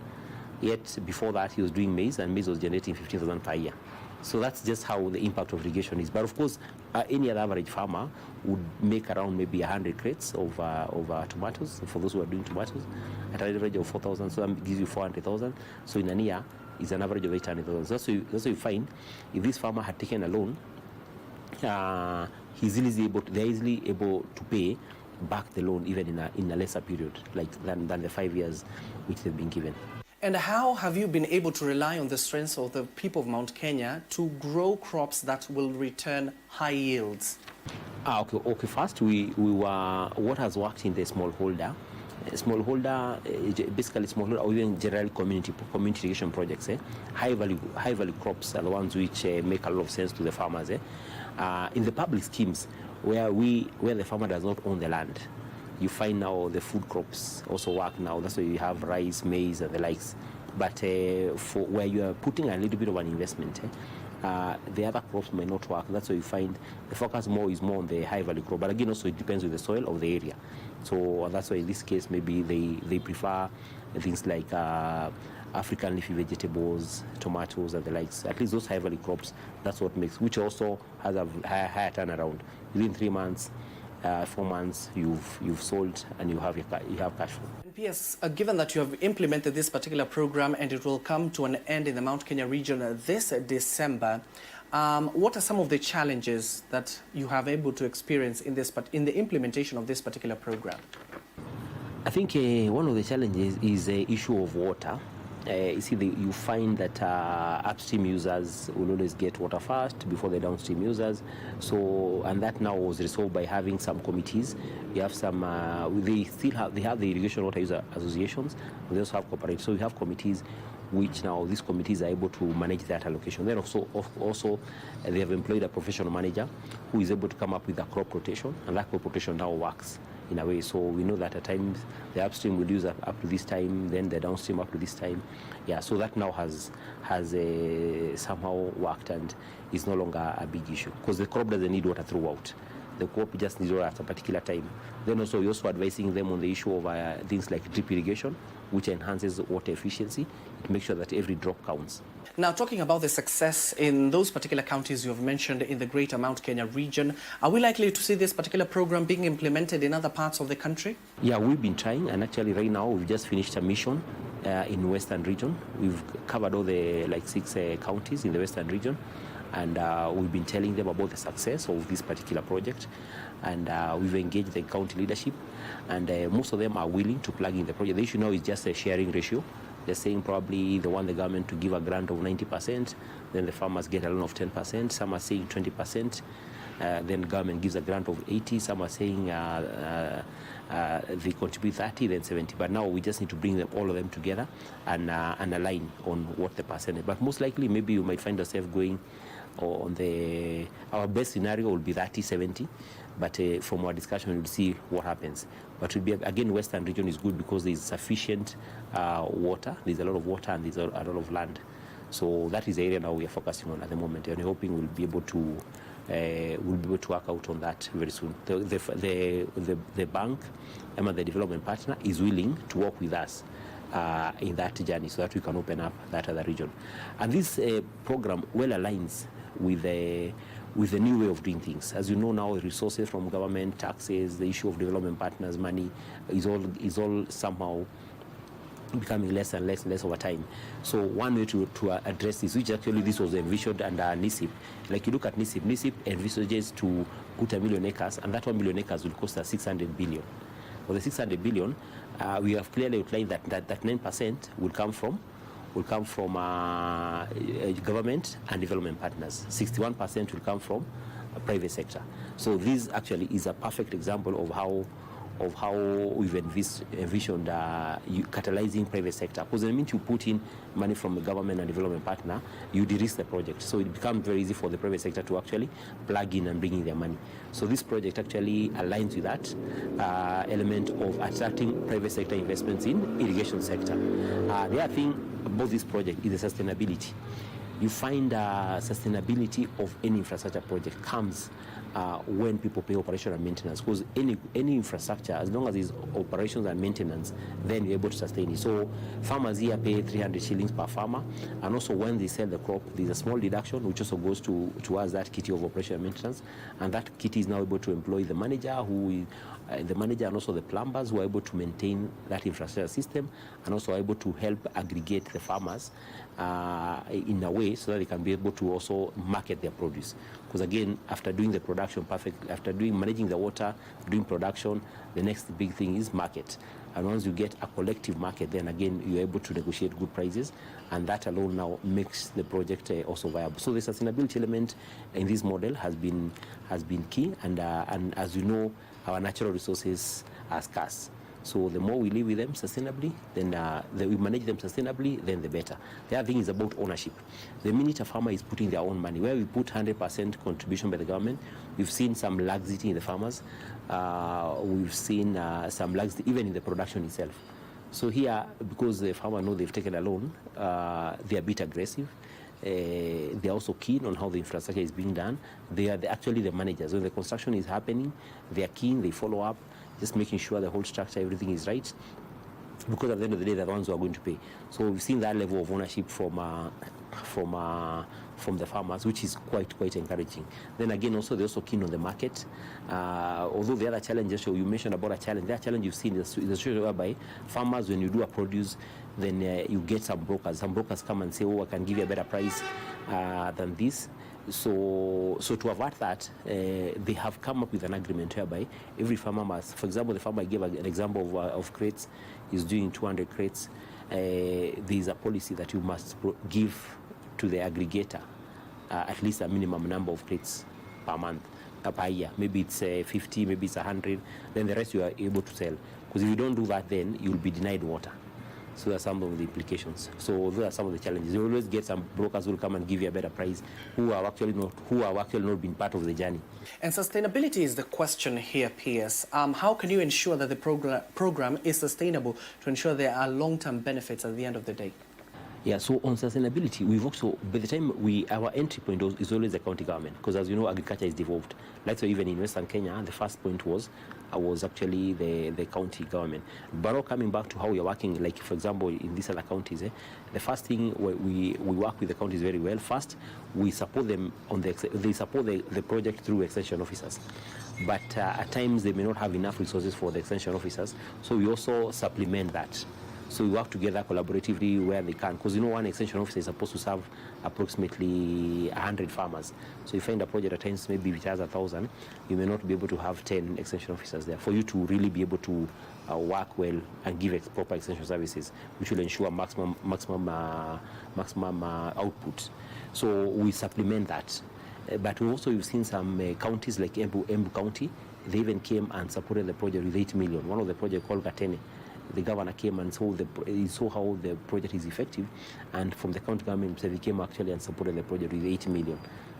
Yet before that, he was doing maize, and maize was generating 15,000 per year. So that's just how the impact of irrigation is. But of course, any other average farmer would make around maybe 100 crates of tomatoes, for those who are doing tomatoes, at an average of 4,000, so that gives you 400,000. So in a year, it's an average of 800,000. So that's what you find. If this farmer had taken a loan, they're easily able to pay back the loan even in a lesser period, than the 5 years which they've been given. And how have you been able to rely on the strengths of the people of Mount Kenya to grow crops that will return high yields? Okay. First, what has worked in the smallholder. Basically smallholder, or even general community irrigation projects. High value crops are the ones which make a lot of sense to the farmers. In the public schemes, where the farmer does not own the land, you find now the food crops also work now. That's why you have rice, maize, and the likes. But for where you are putting a little bit of an investment, the other crops may not work. That's why you find the focus is more on the high value crop. But again, also it depends on the soil of the area. So that's why in this case, maybe they prefer things like African leafy vegetables, tomatoes, and the likes. At least those high value crops, that's what makes, which also has a higher turnaround. Within 3 months, 4 months, you've sold and you have cash flow. PS, given that you have implemented this particular program and it will come to an end in the Mount Kenya region this December, what are some of the challenges that you have able to experience in the implementation of this particular program? I think one of the challenges is the issue of water. You see, you find that upstream users will always get water first before the downstream users. So, and that now was resolved by having some committees. You have some, they have the irrigation water user associations. They also have cooperatives. So we have committees, which now these committees are able to manage that allocation. Then also they have employed a professional manager who is able to come up with a crop rotation, and that crop rotation now works in a way. So we know that at times the upstream will use up to this time, then the downstream up to this time. Yeah, so that now has somehow worked and is no longer a big issue because the crop doesn't need water throughout. The crop just needs water at a particular time. Then also we're also advising them on the issue of things like drip irrigation, which enhances water efficiency. It makes sure that every drop counts. Now, talking about the success in those particular counties you have mentioned in the greater Mount Kenya region, are we likely to see this particular program being implemented in other parts of the country? Yeah, we've been trying, and actually right now we've just finished a mission in Western region. We've covered all the 6 counties in the Western region, and we've been telling them about the success of this particular project, and we've engaged the county leadership, and most of them are willing to plug in the project. The issue now is just a sharing ratio. They're saying probably they want the government to give a grant of 90%, then the farmers get a loan of 10%, some are saying 20%, then government gives a grant of 80%, some are saying they contribute 30%, then 70%. But now we just need to bring all of them together and align on what the percentage. But most likely, maybe you might find yourself going on our best scenario will be 30-70, but from our discussion we'll see what happens. But we'll be, again, Western region is good because there's sufficient water, there's a lot of water, and there's a lot of land. So that is the area now we are focusing on at the moment, and we're hoping we'll be able to work out on that very soon. The bank, the development partner, is willing to work with us in that journey so that we can open up that other region. And this program well aligns with the new way of doing things. As you know now, resources from government, taxes, the issue of development partners' money is all somehow becoming less and less over time. So one way to address this, which actually this was envisioned under NISIP. Like you look at NISIP envisages to put 1 million acres, and that 1 million acres will cost us 600 billion. For the 600 billion, we have clearly outlined that 9% will come from government and development partners. 61% will come from private sector. So this actually is a perfect example of how we've envisioned catalyzing private sector. Because the minute you put in money from the government and development partner, you de-risk the project. So it becomes very easy for the private sector to actually plug in and bring in their money. So this project actually aligns with that element of attracting private sector investments in irrigation sector. The other thing about this project is the sustainability. You find sustainability of any infrastructure project comes when people pay operation and maintenance, because any infrastructure, as long as it's operations and maintenance, then you're able to sustain it. So farmers here pay 300 shillings per farmer, and also when they sell the crop, there's a small deduction which also goes towards that kitty of operation and maintenance, and that kitty is now able to employ the manager and also the plumbers who are able to maintain that infrastructure system, and also are able to help aggregate the farmers in a way so that they can be able to also market their produce. Because again, after doing the production managing the water, doing production, the next big thing is market. And once you get a collective market, then again you're able to negotiate good prices, and that alone now makes the project also viable. So the sustainability element in this model has been key, and as you know, our natural resources are scarce. So the more we live with them sustainably, then we manage them sustainably, then the better. The other thing is about ownership. The minute a farmer is putting their own money, where we put 100% contribution by the government, we've seen some laxity in the farmers. We've seen some laxity even in the production itself. So here, because the farmer know they've taken a loan, they're a bit aggressive. They are also keen on how the infrastructure is being done. They are actually the managers. When the construction is happening, they are keen, they follow up, just making sure the whole structure, everything is right. Because at the end of the day, they're the ones who are going to pay. So we've seen that level of ownership from the farmers, which is quite encouraging. Then again, also they're also keen on the market. Although the other challenges, you mentioned about a challenge. That challenge you've seen is the situation whereby farmers, when you do a produce, then you get some brokers. Some brokers come and say, "Oh, I can give you a better price than this." So to avert that, they have come up with an agreement whereby every farmer must, for example, the farmer I gave an example of crates, is doing 200 crates. There is a policy that you must give to the aggregator at least a minimum number of crates per month, per year. Maybe it's 50, maybe it's 100. Then the rest you are able to sell. Because if you don't do that, then you'll be denied water. So that's some of the implications. So those are some of the challenges. You always get some brokers who will come and give you a better price, who have actually not been part of the journey. And sustainability is the question here, PS. How can you ensure that the program is sustainable to ensure there are long-term benefits at the end of the day? Yeah, so on sustainability, we've also, by the time our entry point is always the county government, because as you know, agriculture is devolved. Like so even in Western Kenya, the first point was actually the county government. But now coming back to how we are working, like for example, in these other counties, the first thing we work with the counties very well. First, we support them they support the project through extension officers. But at times they may not have enough resources for the extension officers, so we also supplement that. So we work together collaboratively where they can, because one extension officer is supposed to serve approximately 100 farmers. So you find a project at times, maybe if it has 1,000, you may not be able to have 10 extension officers there for you to really be able to work well and give proper extension services, which will ensure maximum output. So we supplement that. But you've seen some counties like Embu County, they even came and supported the project with 8 million. One of the projects called Gatene, the governor came and saw how the project is effective, and from the county government himself, he came actually and supported the project with 8 million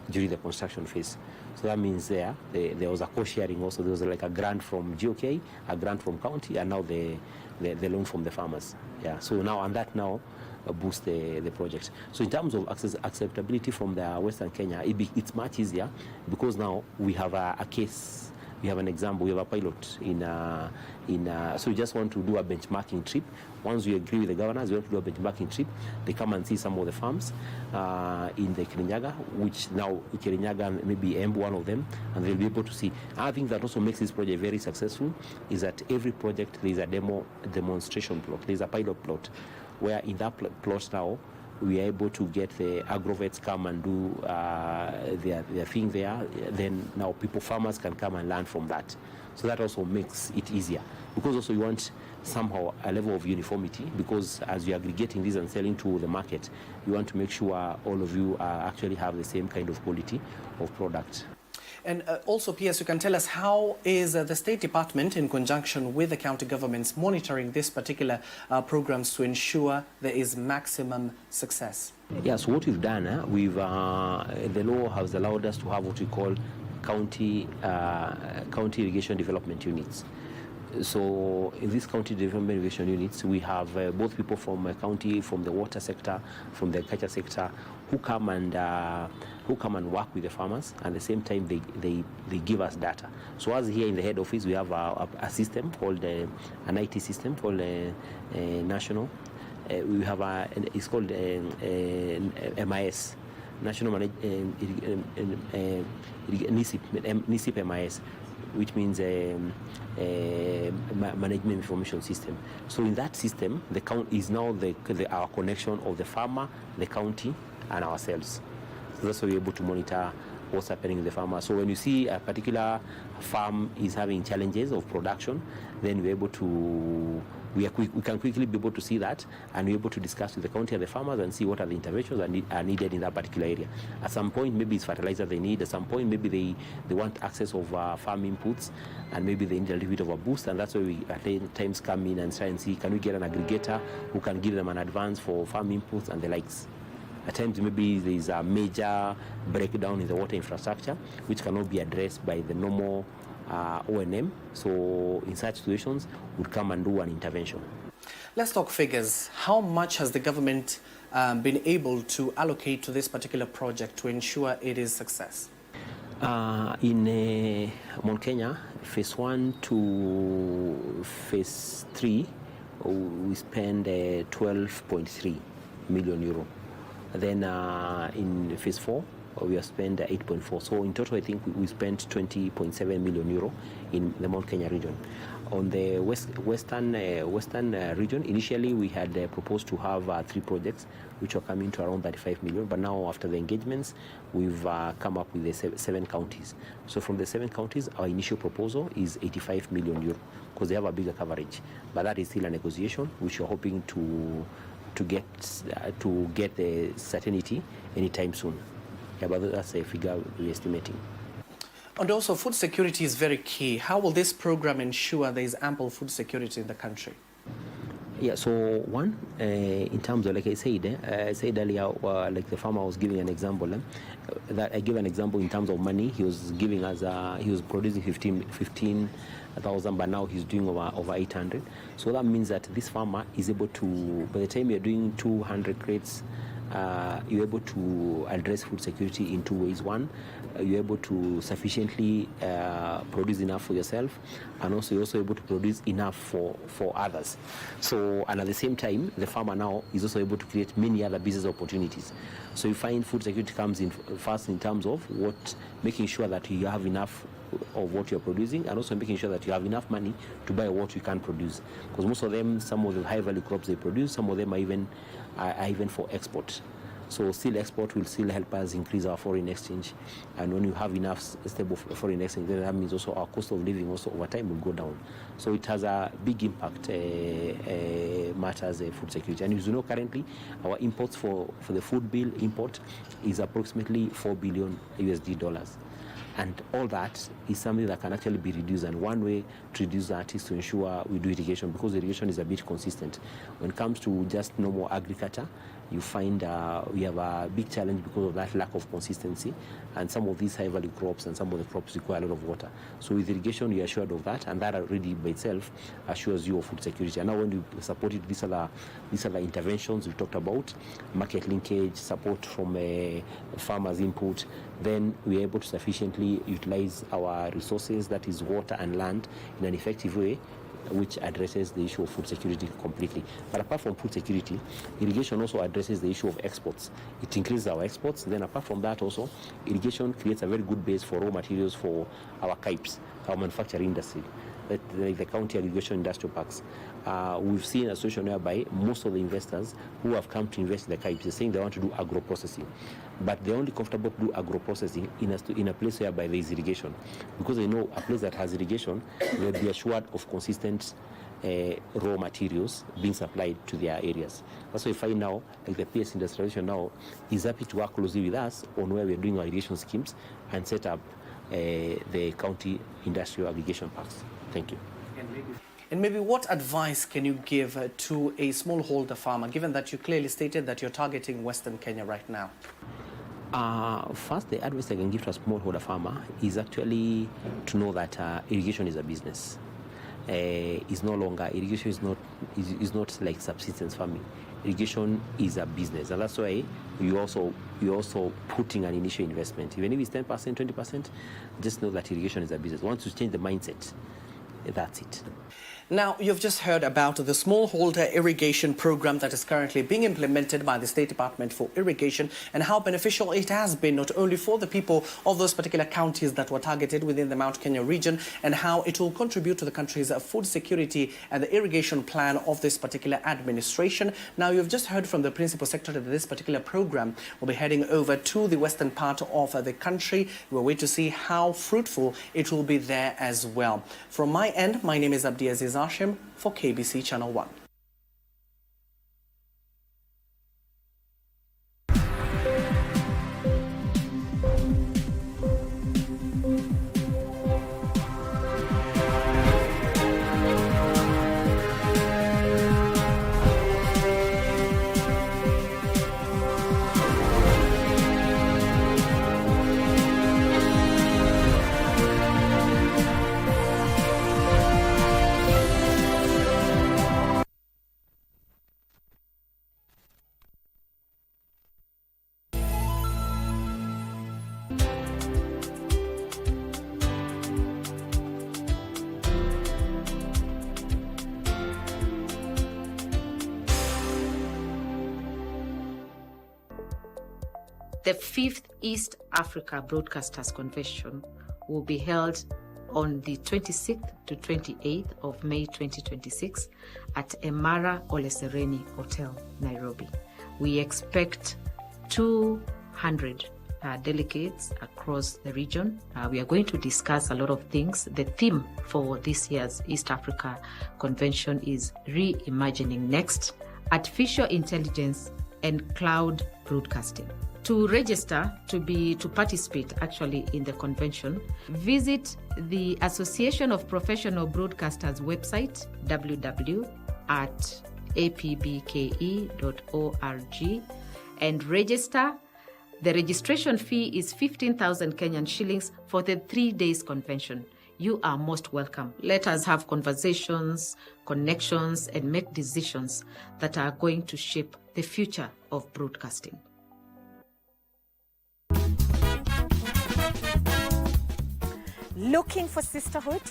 during the construction phase. So that means there was a co-sharing also. There was like a grant from GOK, a grant from county, and now the loan from the farmers. Yeah. So now and that now boost the project. So in terms of acceptability from the Western Kenya, it's much easier because now we have a case. We have an example, we have a pilot so we just want to do a benchmarking trip. Once we agree with the governors, we want to do a benchmarking trip. They come and see some of the farms in the Kirinyaga, which now Kirinyaga maybe Embu, one of them, and they'll be able to see. Another thing that also makes this project very successful is that every project there is a demonstration plot. There's a pilot plot where in that plot now, we are able to get the agrovets come and do their thing there. Then now farmers can come and learn from that. So that also makes it easier. Because also you want somehow a level of uniformity, because as you're aggregating this and selling to the market, you want to make sure all of you actually have the same kind of quality of product. And also, PS, you can tell us how is the State Department, in conjunction with the county governments, monitoring this particular programs to ensure there is maximum success? Yeah, so what we've done, the law has allowed us to have what we call county irrigation development units. So in these county development irrigation units, we have both people from county, from the water sector, from the agriculture sector, who come and work with the farmers, and at the same time they give us data. So as here in the head office, we have a system called an IT system called national. We have it's called MIS, National NISIP MIS, which means management information system. So in that system, the count is now our connection of the farmer, the county, and ourselves. So that's how we're able to monitor what's happening with the farmer. So when you see a particular farm is having challenges of production, then we're able to we can quickly be able to see that, and we're able to discuss with the county and the farmers and see what are the interventions that are needed in that particular area. At some point, maybe it's fertilizer they need. At some point, maybe they want access of farm inputs, and maybe they need a little bit of a boost, and that's why we at times come in and try and see, can we get an aggregator who can give them an advance for farm inputs and the likes. At times, maybe there's a major breakdown in the water infrastructure, which cannot be addressed by the normal O&M. So in such situations, we'll come and do an intervention. Let's talk figures. How much has the government been able to allocate to this particular project to ensure it is success? In Mount Kenya, phase 1 to phase 3, we spend 12.3 million euro. Then in phase 4, we have spent 8.4. So in total, I think we spent 20.7 million euro in the Mount Kenya region. On the western region, initially we had proposed to have 3 projects, which were coming to around 35 million. But now, after the engagements, we've come up with the 7 counties. So from the 7 counties, our initial proposal is 85 million euro because they have a bigger coverage. But that is still a negotiation, which we're hoping to get the certainty anytime soon. Yeah, but that's a figure we're estimating. And also, food security is very key. How will this program ensure there is ample food security in the country? Yeah, so one, in terms of, like I said earlier, like the farmer was giving an example, that I give an example in terms of money. He was giving us, he was producing 15,000, but now he's doing over 800. So that means that this farmer is able to, by the time you're doing 200 crates, you're able to address food security in 2 ways. One, you're able to sufficiently produce enough for yourself, and also you're also able to produce enough for others. So, and at the same time, the farmer now is also able to create many other business opportunities. So you find food security comes in first in terms of making sure that you have enough of what you're producing, and also making sure that you have enough money to buy what you can produce. Because most of them, some of the high value crops they produce, some of them are even for export. So still export will still help us increase our foreign exchange. And when you have enough stable foreign exchange, then that means also our cost of living also over time will go down. So it has a big impact matters food security. And as you know, currently our imports for the food bill import is approximately $4 billion USD. And all that is something that can actually be reduced. And one way to reduce that is to ensure we do irrigation, because irrigation is a bit consistent. When it comes to just normal agriculture, you find we have a big challenge because of that lack of consistency. And some of these high-value crops and some of the crops require a lot of water. So with irrigation, you're assured of that, and that already by itself assures you of food security. And now when you support it, these are the interventions we talked about, market linkage, support from farmers' input, then we're able to sufficiently utilize our resources, that is water and land, in an effective way, which addresses the issue of food security completely. But apart from food security, irrigation also addresses the issue of exports. It increases our exports. Then apart from that also, irrigation creates a very good base for raw materials for our KIPes, our manufacturing industry, like the county irrigation industrial parks. We've seen a situation whereby most of the investors who have come to invest in the KIPes are saying they want to do agro-processing. But they're only comfortable to do agro-processing in a place whereby there is irrigation. Because they know a place that has irrigation, they'll be assured of consistent raw materials being supplied to their areas. That's why we find now, like the PS Industrialization now is happy to work closely with us on where we're doing our irrigation schemes and set up the county industrial irrigation parks. Thank you. And maybe what advice can you give to a smallholder farmer, given that you clearly stated that you're targeting Western Kenya right now? First, the advice I can give to a smallholder farmer is actually to know that irrigation is a business. It's no longer, irrigation is not like subsistence farming. Irrigation is a business, and that's why you're also putting an initial investment. Even if it's 10%, 20%, just know that irrigation is a business. Once you change the mindset, that's it. Now, you've just heard about the smallholder irrigation program that is currently being implemented by the State Department for Irrigation, and how beneficial it has been not only for the people of those particular counties that were targeted within the Mount Kenya region, and how it will contribute to the country's food security and the irrigation plan of this particular administration. Now, you've just heard from the Principal Secretary that this particular program will be heading over to the western part of the country. We'll wait to see how fruitful it will be there as well. From my end, my name is Abdiaziz Hashim for KBC Channel 1. The 5th East Africa Broadcasters Convention will be held on the 26th to 28th of May 2026 at Emara Ole Sereni Hotel, Nairobi. We expect 200 delegates across the region. We are going to discuss a lot of things. The theme for this year's East Africa Convention is Reimagining Next, Artificial Intelligence and Cloud Broadcasting. To register to participate actually in the convention, visit the Association of Professional Broadcasters website, www.apbke.org, and register. The registration fee is 15,000 Kenyan shillings for the 3 days convention. You are most welcome. Let us have conversations, connections, and make decisions that are going to shape the future of broadcasting. Looking for sisterhood,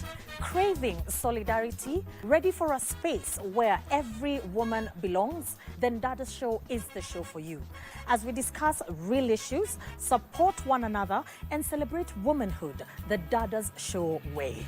craving solidarity, ready for a space where every woman belongs? Then Dada's Show is the show for you. As we discuss real issues, support one another, and celebrate womanhood the Dada's Show way.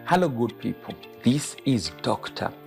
Hello, good people. This is Dr.